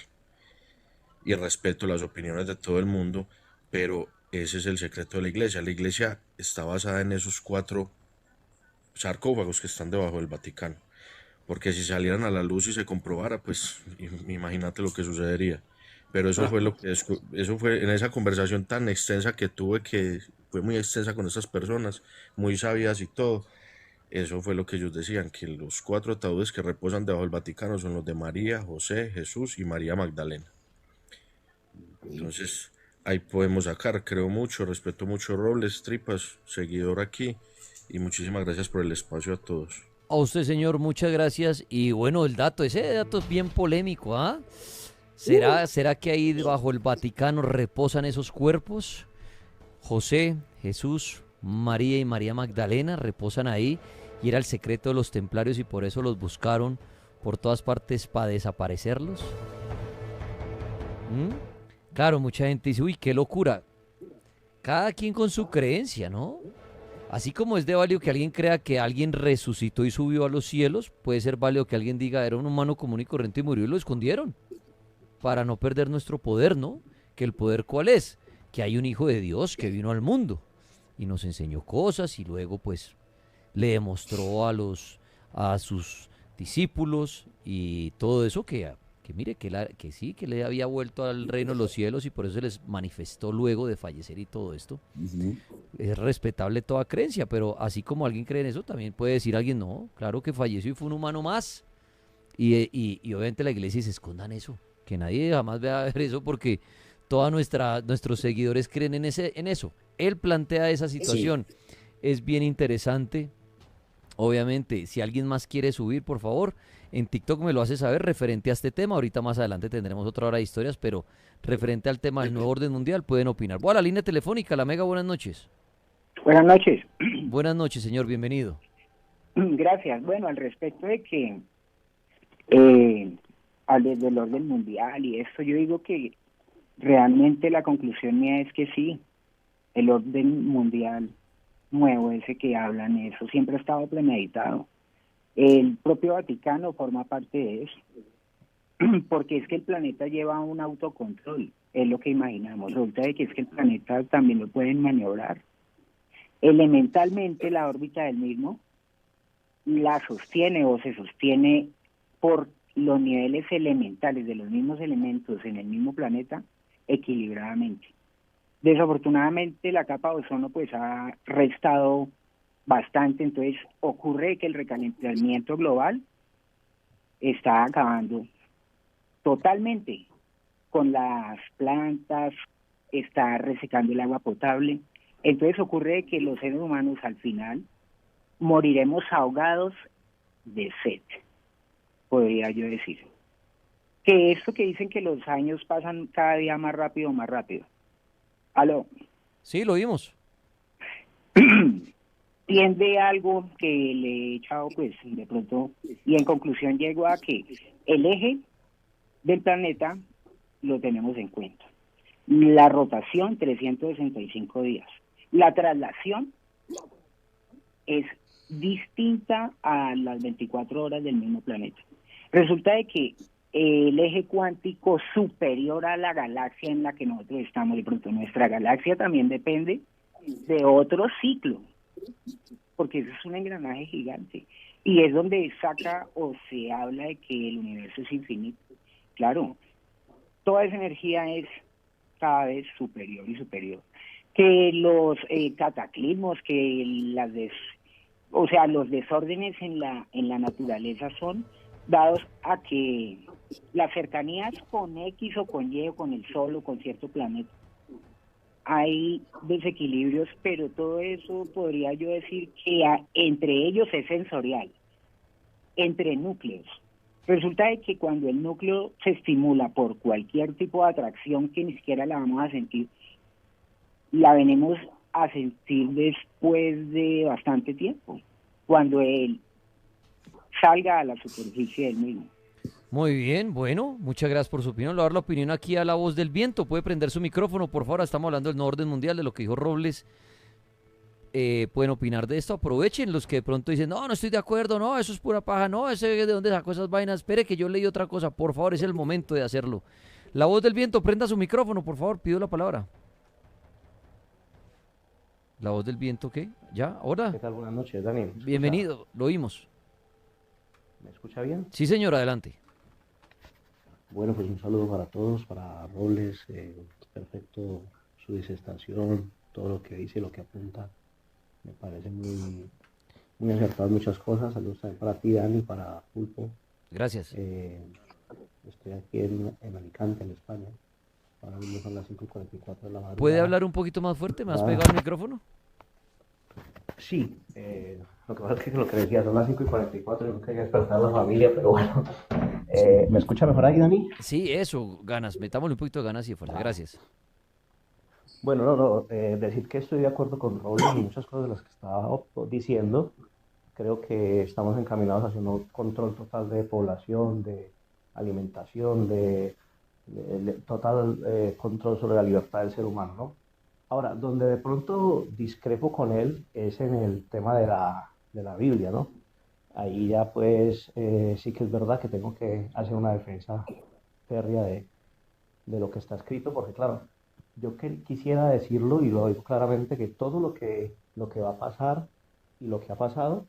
y respeto las opiniones de todo el mundo, pero ese es el secreto de la iglesia. La iglesia está basada en esos cuatro sarcófagos que están debajo del Vaticano. Porque si salieran a la luz y se comprobara, pues imagínate lo que sucedería. Pero eso fue eso fue en esa conversación tan extensa que tuve, que fue muy extensa con estas personas, muy sabias y todo. Eso fue lo que ellos decían, que los cuatro ataúdes que reposan debajo del Vaticano son los de María, José, Jesús y María Magdalena. Entonces, ahí podemos sacar, creo mucho, respeto mucho Robles, Tripas, seguidor aquí, y muchísimas gracias por el espacio a todos. A usted, señor, muchas gracias. Y bueno, ese dato es bien polémico, ¿ah? ¿Será que ahí bajo el Vaticano reposan esos cuerpos? José, Jesús, María y María Magdalena reposan ahí y era el secreto de los templarios y por eso los buscaron por todas partes para desaparecerlos. ¿Mm? Claro, mucha gente dice, uy, qué locura. Cada quien con su creencia, ¿no? Así como es de válido que alguien crea que alguien resucitó y subió a los cielos, puede ser válido que alguien diga era un humano común y corriente y murió y lo escondieron para no perder nuestro poder, ¿no? Que el poder ¿cuál es? Que hay un hijo de Dios que vino al mundo y nos enseñó cosas y luego pues le demostró a sus discípulos y todo eso que mire que sí, que le había vuelto al reino de los cielos y por eso se les manifestó luego de fallecer y todo esto. Ujú. Es respetable toda creencia, pero así como alguien cree en eso, también puede decir alguien, no, claro que falleció y fue un humano más. Y obviamente la iglesia se escondan eso, que nadie jamás vea ver eso porque nuestros seguidores creen en eso. Él plantea esa Sí. situación, es bien interesante. Obviamente, si alguien más quiere subir, por favor, en TikTok me lo hace saber referente a este tema. Ahorita más adelante tendremos otra hora de historias, pero referente al tema del nuevo orden mundial pueden opinar. Voy a la línea telefónica, la Mega, buenas noches. Buenas noches. Buenas noches, señor, bienvenido. Gracias. Bueno, al respecto de que eh, del orden mundial y esto, yo digo que realmente la conclusión mía es que sí, el orden mundial nuevo, ese que hablan, eso siempre ha estado premeditado. El propio Vaticano forma parte de eso, porque es que el planeta lleva un autocontrol, es lo que imaginamos. Resulta de que es que el planeta también lo pueden maniobrar. Elementalmente la órbita del mismo la sostiene o se sostiene por los niveles elementales de los mismos elementos en el mismo planeta equilibradamente. Desafortunadamente la capa de ozono pues ha restado bastante, entonces ocurre que el recalentamiento global está acabando totalmente con las plantas, está resecando el agua potable. Entonces ocurre que los seres humanos al final moriremos ahogados de sed, podría yo decir. Que esto que dicen que los años pasan cada día más rápido, más rápido. Aló. Sí, lo vimos. Tiende algo que le he echado, pues, de pronto, y en conclusión llego a que el eje del planeta lo tenemos en cuenta. La rotación, 365 días. La traslación es distinta a las 24 horas del mismo planeta. Resulta de que el eje cuántico superior a la galaxia en la que nosotros estamos, de pronto nuestra galaxia también depende de otro ciclo, porque eso es un engranaje gigante, y es donde saca o se habla de que el universo es infinito. Claro, toda esa energía es cada vez superior y superior. Que los cataclismos, que los desórdenes en la naturaleza son dados a que las cercanías con X o con Y o con el Sol o con cierto planeta, hay desequilibrios, pero todo eso podría yo decir que entre ellos es sensorial, entre núcleos. Resulta de que cuando el núcleo se estimula por cualquier tipo de atracción que ni siquiera la vamos a sentir, la venimos a sentir después de bastante tiempo, cuando él salga a la superficie del mismo. Muy bien, bueno, muchas gracias por su opinión. Le voy a dar la opinión aquí a La Voz del Viento. Puede prender su micrófono, por favor. Estamos hablando del nuevo orden mundial, de lo que dijo Robles. Pueden opinar de esto. Aprovechen los que de pronto dicen, no, no estoy de acuerdo, no, eso es pura paja, no, ese de dónde sacó esas vainas. Espere que yo leí otra cosa. Por favor, es el momento de hacerlo. La Voz del Viento, prenda su micrófono, por favor, pido la palabra. La Voz del Viento, ¿qué? ¿Ya? ¿Ahora? ¿Qué tal? Buenas noches, Dani. Bienvenido, lo oímos. ¿Me escucha bien? Sí, señor, adelante. Bueno, pues un saludo para todos, para Robles, perfecto su disertación, todo lo que dice y lo que apunta. Me parece muy acertado muchas cosas. Saludos también para ti, Dani, para Pulpo. Gracias. Estoy aquí en Alicante, en España. Ahora mismo son las 5:44 de la madrugada. ¿Puede hablar un poquito más fuerte? ¿Me has pegado el micrófono? Sí, lo que pasa es que lo que decía son las 5:44, yo no quería despertar a la familia, pero bueno. ¿Me escucha mejor ahí, Dani? Sí, eso, ganas. Metámosle un poquito de ganas y de fuerza. Gracias. Bueno, decir que estoy de acuerdo con Robles y muchas cosas de las que estaba diciendo. Creo que estamos encaminados hacia un control total de población, de alimentación, de total control sobre la libertad del ser humano, ¿no? Ahora, donde de pronto discrepo con él es en el tema de la Biblia, ¿no? Ahí ya pues sí que es verdad que tengo que hacer una defensa férrea de lo que está escrito, porque claro, yo quisiera decirlo y lo digo claramente que todo lo que va a pasar y lo que ha pasado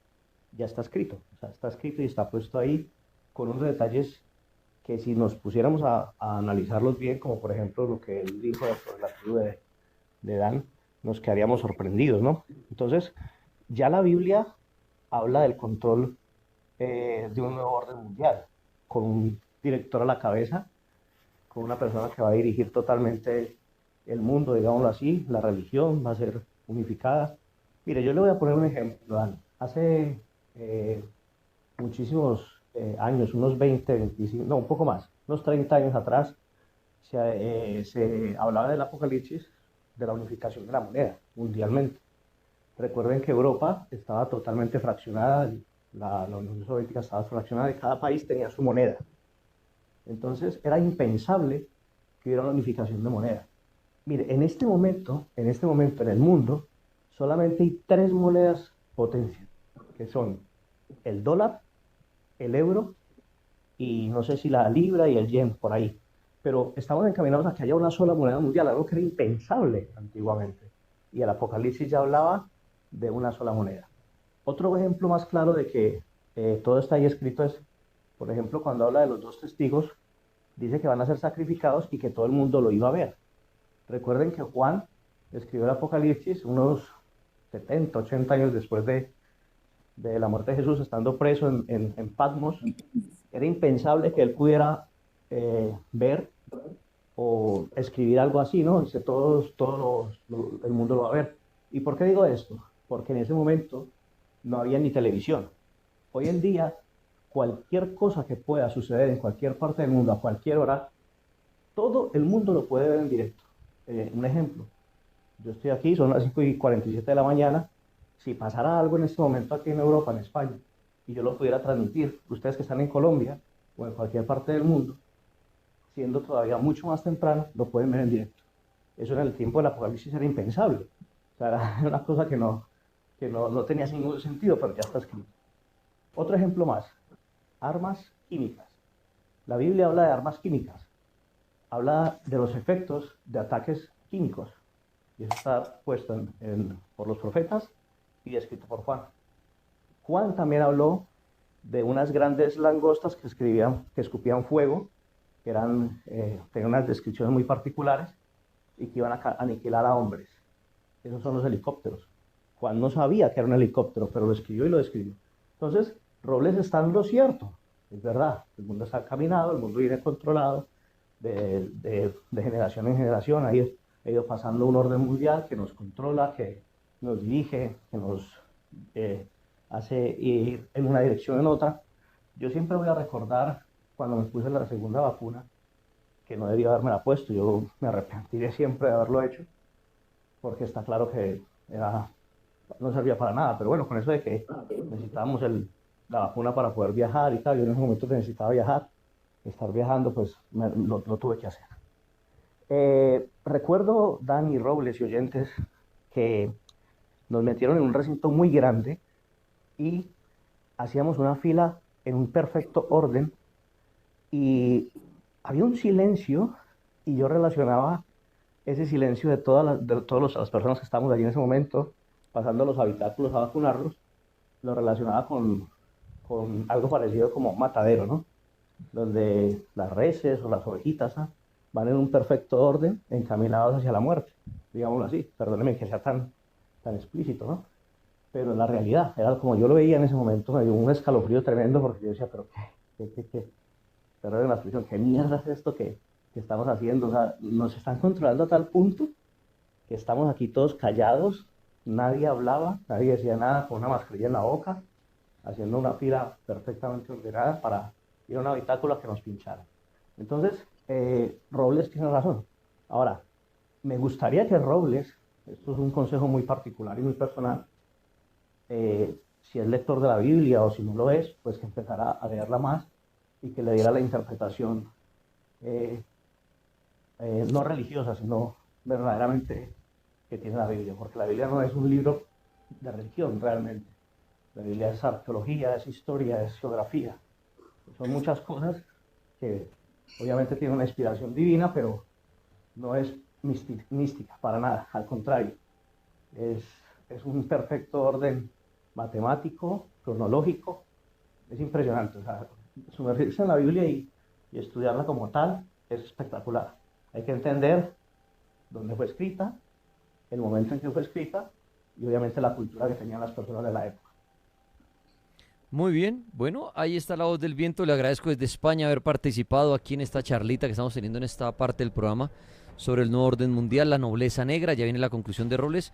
ya está escrito, o sea, está escrito y está puesto ahí con unos detalles que si nos pusiéramos a analizarlos bien, como por ejemplo lo que él dijo sobre la tribu de Dan, nos quedaríamos sorprendidos, ¿no? Entonces, ya la Biblia habla del control de un nuevo orden mundial, con un director a la cabeza, con una persona que va a dirigir totalmente el mundo, digámoslo así, la religión va a ser unificada. Mire, yo le voy a poner un ejemplo, Dan. Hace muchísimos años, unos 20, 25, no, un poco más, unos 30 años atrás, se hablaba del apocalipsis, de la unificación de la moneda mundialmente. Recuerden que Europa estaba totalmente fraccionada, la Unión Soviética estaba fraccionada y cada país tenía su moneda. Entonces era impensable que hubiera una unificación de moneda. Mire, en este momento en el mundo, solamente hay 3 monedas potencia, que son el dólar, el euro y no sé si la libra y el yen por ahí. Pero estamos encaminados a que haya una sola moneda mundial, algo que era impensable antiguamente. Y el Apocalipsis ya hablaba de una sola moneda. Otro ejemplo más claro de que todo está ahí escrito es, por ejemplo, cuando habla de los 2 testigos, dice que van a ser sacrificados y que todo el mundo lo iba a ver. Recuerden que Juan escribió el Apocalipsis unos 70, 80 años después de la muerte de Jesús, estando preso en Patmos. Era impensable que él pudiera ver o escribir algo así, ¿no? Dice, el mundo lo va a ver. ¿Y por qué digo esto? Porque en ese momento no había ni televisión. Hoy en día, cualquier cosa que pueda suceder en cualquier parte del mundo, a cualquier hora, todo el mundo lo puede ver en directo. Un ejemplo, yo estoy aquí, son las 5:47 de la mañana, si pasara algo en este momento aquí en Europa, en España, y yo lo pudiera transmitir, ustedes que están en Colombia o en cualquier parte del mundo, siendo todavía mucho más temprano, lo pueden ver en directo. Eso en el tiempo del Apocalipsis era impensable. O sea, era una cosa que no tenía ningún sentido, pero ya está escrito. Otro ejemplo más, armas químicas. La Biblia habla de armas químicas, habla de los efectos de ataques químicos, y eso está puesto por los profetas y escrito por Juan. Juan también habló de unas grandes langostas que escupían fuego, que tenían unas descripciones muy particulares y que iban a aniquilar a hombres. Esos son los helicópteros. Juan no sabía que era un helicóptero, pero lo escribió y lo describió. Entonces, Robles está en lo cierto, es verdad. El mundo está caminado, el mundo viene controlado de generación en generación. Ha ido pasando un orden mundial que nos controla, que nos dirige, que nos hace ir en una dirección o en otra. Yo siempre voy a recordar cuando me puse la segunda vacuna, que no debía haberme la puesto. Yo me arrepentiré siempre de haberlo hecho, porque está claro que no servía para nada. Pero bueno, con eso de que necesitábamos la vacuna para poder viajar y tal, yo en ese momento necesitaba viajar, estar viajando, pues lo tuve que hacer. Recuerdo, Dani, Robles y oyentes, que nos metieron en un recinto muy grande y hacíamos una fila en un perfecto orden y había un silencio, y yo relacionaba ese silencio de todas las personas que estábamos allí en ese momento, pasando los habitáculos a vacunarlos, lo relacionaba con algo parecido como un matadero, ¿no? Donde las reses o las ovejitas van en un perfecto orden, encaminados hacia la muerte, digámoslo así. Perdónenme que sea tan explícito, ¿no? Pero en la realidad, era como yo lo veía en ese momento, me dio un escalofrío tremendo, porque yo decía, pero ¿qué? Perdón la expresión, ¿qué mierda es esto que estamos haciendo? O sea, nos están controlando a tal punto que estamos aquí todos callados, nadie hablaba, nadie decía nada, con una mascarilla en la boca, haciendo una fila perfectamente ordenada para ir a un habitáculo a que nos pincharan. Entonces, Robles tiene razón. Ahora, me gustaría que Robles, esto es un consejo muy particular y muy personal, si es lector de la Biblia o si no lo es, pues que empezara a leerla más y que le diera la interpretación no religiosa, sino verdaderamente que tiene la Biblia, porque la Biblia no es un libro de religión realmente. La Biblia es arqueología, es historia, es geografía. Son muchas cosas que obviamente tienen una inspiración divina, pero no es mística para nada, al contrario. Es un perfecto orden matemático, cronológico. Es impresionante. O sea, sumergirse en la Biblia y estudiarla como tal es espectacular. Hay que entender dónde fue escrita, el momento en que fue escrita y obviamente la cultura que tenían las personas de la época. Muy bien, bueno, ahí está la voz del viento. Le agradezco desde España haber participado aquí en esta charlita que estamos teniendo en esta parte del programa sobre el nuevo orden mundial, la nobleza negra. Ya viene la conclusión de Robles.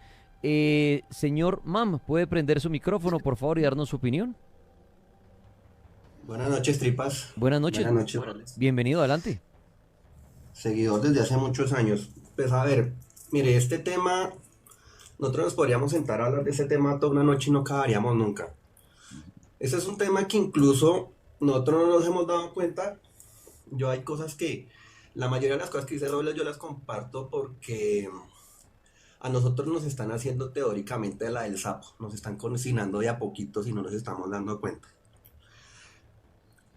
Señor Mam, ¿puede prender su micrófono, por favor, y darnos su opinión? Buenas noches, tripas. Buenas noches. Buenas noches, Robles. Bienvenido, adelante. Seguidor desde hace muchos años. Pues a ver, mire, este tema, nosotros nos podríamos sentar a hablar de este tema toda una noche y no acabaríamos nunca. Ese es un tema que incluso nosotros no nos hemos dado cuenta. Hay cosas que, la mayoría de las cosas que dice Robles yo las comparto porque a nosotros nos están haciendo teóricamente la del sapo. Nos están cocinando de a poquitos y no nos estamos dando cuenta.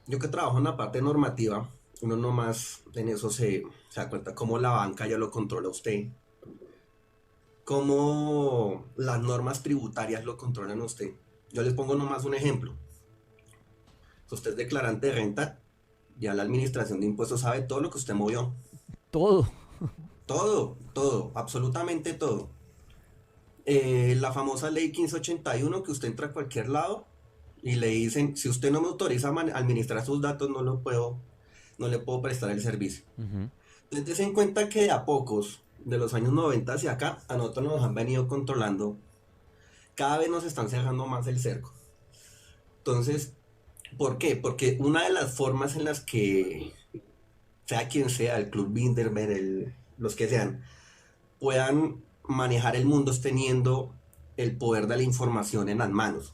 Yo que trabajo en la parte normativa, uno nomás en eso se da cuenta cómo la banca ya lo controla usted, cómo las normas tributarias lo controlan a usted. Yo les pongo nomás un ejemplo. Si usted es declarante de renta, ya la administración de impuestos sabe todo lo que usted movió. Todo. Todo, absolutamente todo. La famosa ley 1581, que usted entra a cualquier lado y le dicen, si usted no me autoriza a administrar sus datos, no le puedo prestar el servicio. Entonces, des en cuenta que de a pocos, de los años 90 hacia acá, a nosotros nos han venido controlando, cada vez nos están cerrando más el cerco. Entonces, ¿por qué? Porque una de las formas en las que, sea quien sea, el Club Bilderberg, los que sean, puedan manejar el mundo es teniendo el poder de la información en las manos.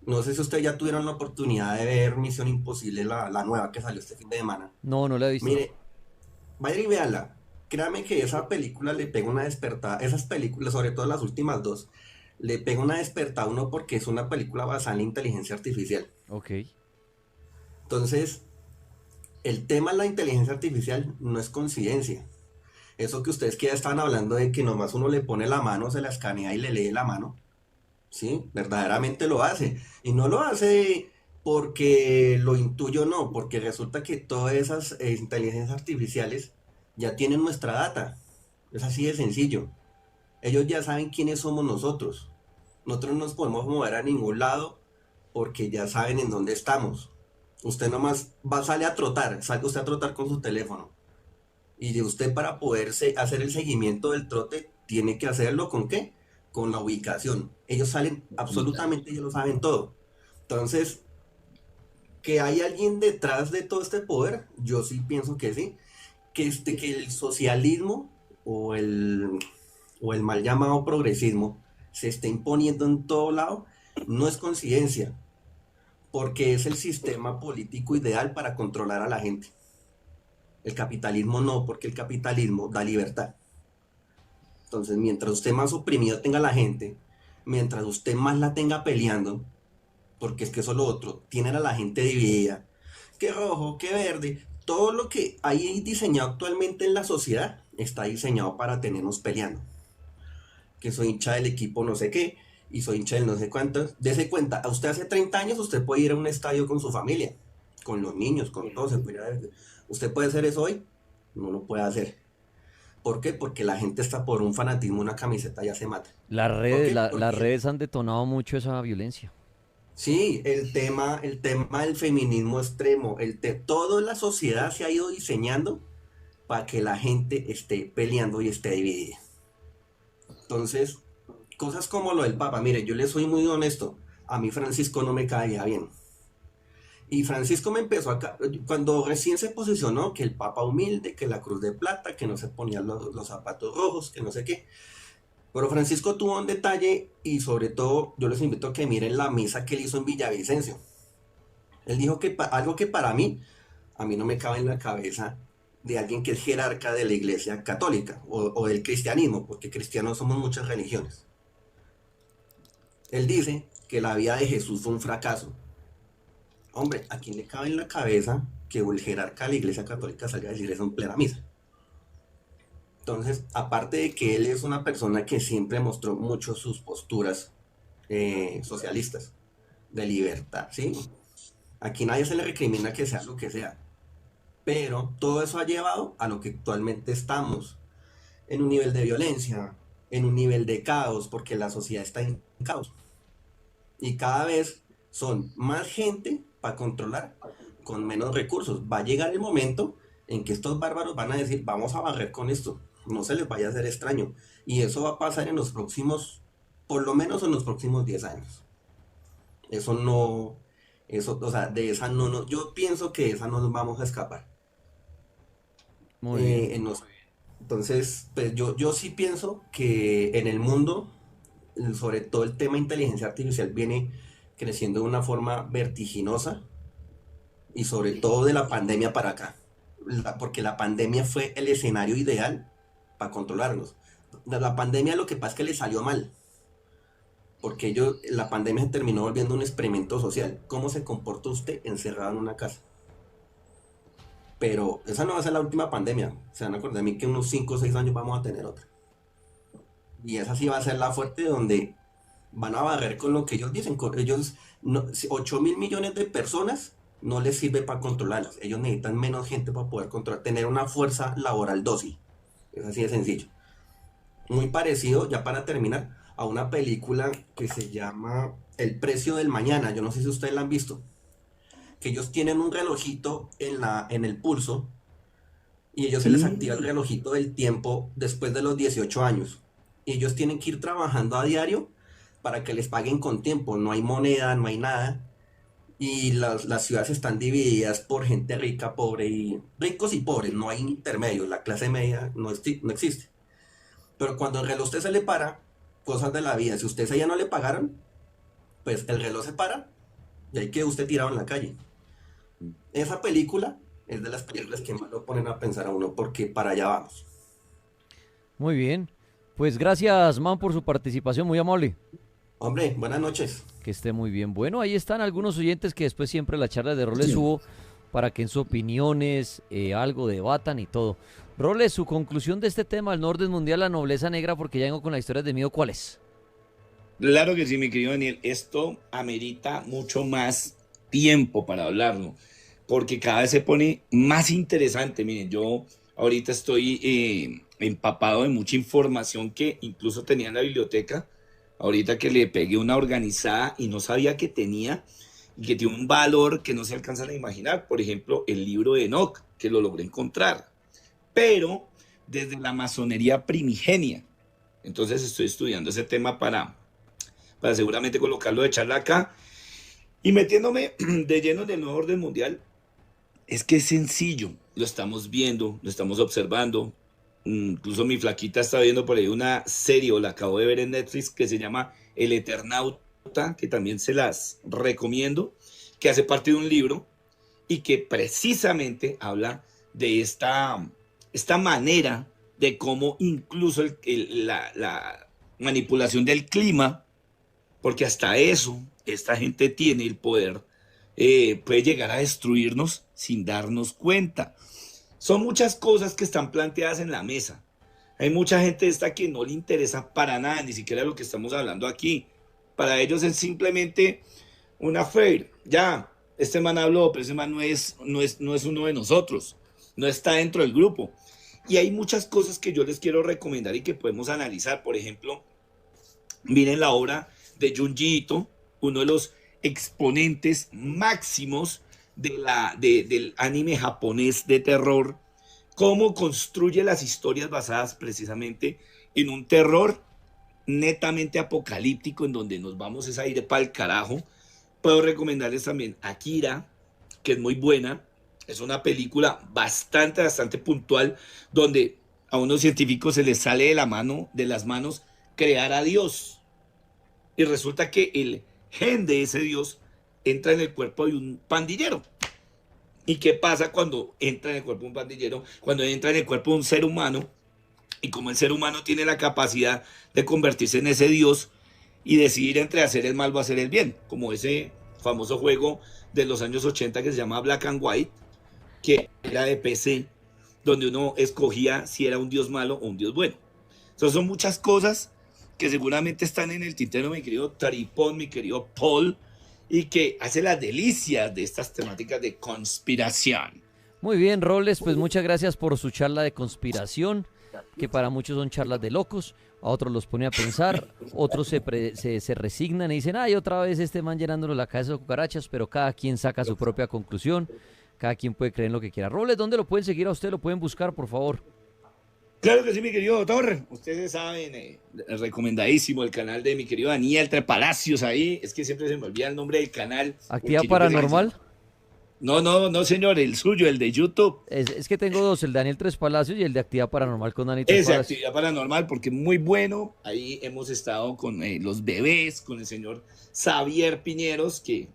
No sé si ustedes ya tuvieron la oportunidad de ver Misión Imposible, la nueva que salió este fin de semana. No, no la he visto. Mire, vaya y véanla. Créame que esa película le pega una despertada. Esas películas, sobre todo las últimas dos, le pega una despertada a uno porque es una película basada en la inteligencia artificial. Ok. Entonces, el tema de la inteligencia artificial no es coincidencia. Eso que ustedes que ya estaban hablando de que nomás uno le pone la mano, se la escanea y le lee la mano, ¿sí? Verdaderamente lo hace. Y no lo hace porque lo intuyo, no, porque resulta que todas esas inteligencias artificiales ya tienen nuestra data. Es así de sencillo. Ellos ya saben quiénes somos nosotros. Nosotros no nos podemos mover a ningún lado porque ya saben en dónde estamos. Usted nomás sale a trotar, salga usted a trotar con su teléfono. Y de usted para poderse hacer el seguimiento del trote, tiene que hacerlo ¿con qué? Con la ubicación. Ellos salen, absolutamente ellos lo saben todo. Entonces, que hay alguien detrás de todo este poder, yo sí pienso que sí. Que el socialismo o el mal llamado progresismo se esté imponiendo en todo lado, no es coincidencia, porque es el sistema político ideal para controlar a la gente. El capitalismo no, porque el capitalismo da libertad. Entonces, mientras usted más oprimido tenga a la gente, mientras usted más la tenga peleando, porque es que eso es lo otro, tienen a la gente dividida, que rojo, que verde, todo lo que hay diseñado actualmente en la sociedad está diseñado para tenernos peleando. Que soy hincha del equipo no sé qué, y soy hincha del no sé cuántos. Dese cuenta, a usted hace 30 años usted puede ir a un estadio con su familia, con los niños, con todos. ¿Usted puede hacer eso hoy? No lo puede hacer. ¿Por qué? Porque la gente está por un fanatismo, una camiseta ya se mata. Las ¿Por redes, qué? las Porque redes han detonado mucho esa violencia. sí, el tema del feminismo extremo, toda la sociedad se ha ido diseñando para que la gente esté peleando y esté dividida. Entonces, cosas como lo del Papa, mire, yo le soy muy honesto, a mí Francisco no me caía bien. Y Francisco me empezó cuando recién se posicionó, que el Papa humilde, que la cruz de plata, que no se ponían los zapatos rojos, que no sé qué. Pero Francisco tuvo un detalle y sobre todo yo les invito a que miren la misa que él hizo en Villavicencio. Él dijo que algo que para mí, a mí no me cabe en la cabeza de alguien que es jerarca de la iglesia católica o del cristianismo, porque cristianos somos muchas religiones. Él dice que la vida de Jesús fue un fracaso. Hombre, ¿a quién le cabe en la cabeza que el jerarca de la iglesia católica salga a decir eso en plena misa? Entonces, aparte de que él es una persona que siempre mostró mucho sus posturas socialistas, de libertad, ¿sí? Aquí nadie se le recrimina que sea lo que sea, pero todo eso ha llevado a lo que actualmente estamos, en un nivel de violencia, en un nivel de caos, porque la sociedad está en caos. Y cada vez son más gente para controlar con menos recursos. Va a llegar el momento en que estos bárbaros van a decir, vamos a barrer con esto, no se les vaya a hacer extraño. Y eso va a pasar en los próximos, por lo menos en los próximos 10 años. Eso no, o sea, de esa no, yo pienso que de esa no nos vamos a escapar. Muy bien. Entonces, pues yo sí pienso que en el mundo, sobre todo el tema de inteligencia artificial, viene creciendo de una forma vertiginosa y sobre todo de la pandemia para acá. Porque la pandemia fue el escenario ideal para controlarnos. La pandemia lo que pasa es que le salió mal, porque la pandemia se terminó volviendo un experimento social. ¿Cómo se comporta usted encerrado en una casa? Pero esa no va a ser la última pandemia. Se van a acordar de mí que unos 5 o 6 años vamos a tener otra. Y esa sí va a ser la fuerte donde van a barrer con lo que ellos dicen. Ellos, 8.000 millones de personas no les sirve para controlarlas. Ellos necesitan menos gente para poder controlar, tener una fuerza laboral dócil. Es así de sencillo. Muy parecido, ya para terminar, a una película que se llama El precio del mañana. Yo no sé si ustedes la han visto. Que ellos tienen un relojito en el pulso y ellos se les activa el relojito del tiempo después de los 18 años. Y ellos tienen que ir trabajando a diario para que les paguen con tiempo. No hay moneda, no hay nada. Y las ciudades están divididas por gente rica, pobre y ricos y pobres. No hay intermedios. La clase media no existe. Pero cuando el reloj a usted se le para, cosas de la vida. Si usted ya no le pagaron, pues el reloj se para y ahí quedó usted tirado en la calle. Esa película es de las películas que más lo ponen a pensar a uno porque para allá vamos. Muy bien. Pues gracias, man, por su participación, muy amable. Hombre, buenas noches. Que esté muy bien. Bueno, ahí están algunos oyentes que después siempre la charla de Roles subo para que en sus opiniones algo debatan y todo. Roles, su conclusión de este tema, el orden mundial, la nobleza negra, porque ya vengo con la historia de miedo, ¿cuál es? Claro que sí, mi querido Daniel. Esto amerita mucho más tiempo para hablarlo, porque cada vez se pone más interesante. Miren, yo ahorita estoy empapado de mucha información que incluso tenía en la biblioteca. Ahorita que le pegué una organizada y no sabía que tenía, y que tiene un valor que no se alcanzan a imaginar. Por ejemplo, el libro de Enoch, que lo logré encontrar, pero desde la masonería primigenia. Entonces estoy estudiando ese tema para seguramente colocarlo de charla acá. Y metiéndome de lleno en el nuevo orden mundial, es que es sencillo, lo estamos viendo, lo estamos observando. Incluso mi flaquita está viendo por ahí una serie, o la acabo de ver en Netflix, que se llama El Eternauta, que también se las recomiendo, que hace parte de un libro y que precisamente habla de esta manera de cómo incluso la manipulación del clima, porque hasta eso, esta gente tiene el poder, puede llegar a destruirnos sin darnos cuenta. Son muchas cosas que están planteadas en la mesa. Hay mucha gente esta que no le interesa para nada, ni siquiera lo que estamos hablando aquí. Para ellos es simplemente una affair. Ya, este man habló, pero ese man no es uno de nosotros. No está dentro del grupo. Y hay muchas cosas que yo les quiero recomendar y que podemos analizar. Por ejemplo, miren la obra de Junji Ito, uno de los exponentes máximos del anime japonés de terror, cómo construye las historias basadas precisamente en un terror netamente apocalíptico, en donde nos vamos a ir para el carajo. Puedo recomendarles también Akira, que es muy buena. Es una película bastante puntual, donde a unos científicos se les sale de las manos crear a Dios. Y resulta que el gen de ese Dios entra en el cuerpo de un pandillero. ¿Y qué pasa cuando entra en el cuerpo de un pandillero? Cuando entra en el cuerpo de un ser humano, y como el ser humano tiene la capacidad de convertirse en ese Dios y decidir entre hacer el mal o hacer el bien, como ese famoso juego de los años 80 que se llama Black and White, que era de PC, donde uno escogía si era un Dios malo o un Dios bueno. Entonces son muchas cosas que seguramente están en el tintero, mi querido Taripón, mi querido Paul, y que hace las delicias de estas temáticas de conspiración. Muy bien, Roles, pues muchas gracias por su charla de conspiración, que para muchos son charlas de locos, a otros los pone a pensar, otros se resignan y dicen, ay, otra vez este man llenándolo la cabeza de cucarachas, pero cada quien saca su propia conclusión, cada quien puede creer en lo que quiera. Roles, ¿dónde lo pueden seguir a usted? ¿Lo pueden buscar, por favor? Claro que sí, mi querido doctor. Ustedes saben, recomendadísimo el canal de mi querido Daniel Trepalacios ahí. Es que siempre se me olvida el nombre del canal. ¿Actividad Paranormal? No, señor, el suyo, el de YouTube. Es que tengo dos, el Daniel Tres Palacios y el de Actividad Paranormal con Dani Tres Ese Palacios. Actividad Paranormal, porque muy bueno. Ahí hemos estado con los bebés, con el señor Xavier Piñeros, que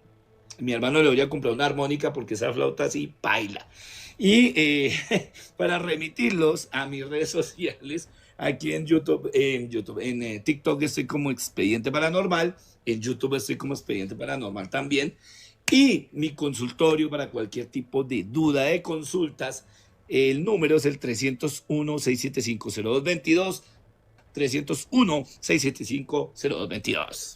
mi hermano le voy a comprar una armónica porque esa flauta así paila. Y para remitirlos a mis redes sociales, aquí en YouTube, en TikTok estoy como Expediente Paranormal, en YouTube estoy como Expediente Paranormal también, y mi consultorio para cualquier tipo de duda, de consultas, el número es el 301-675-0222, 301-675-0222.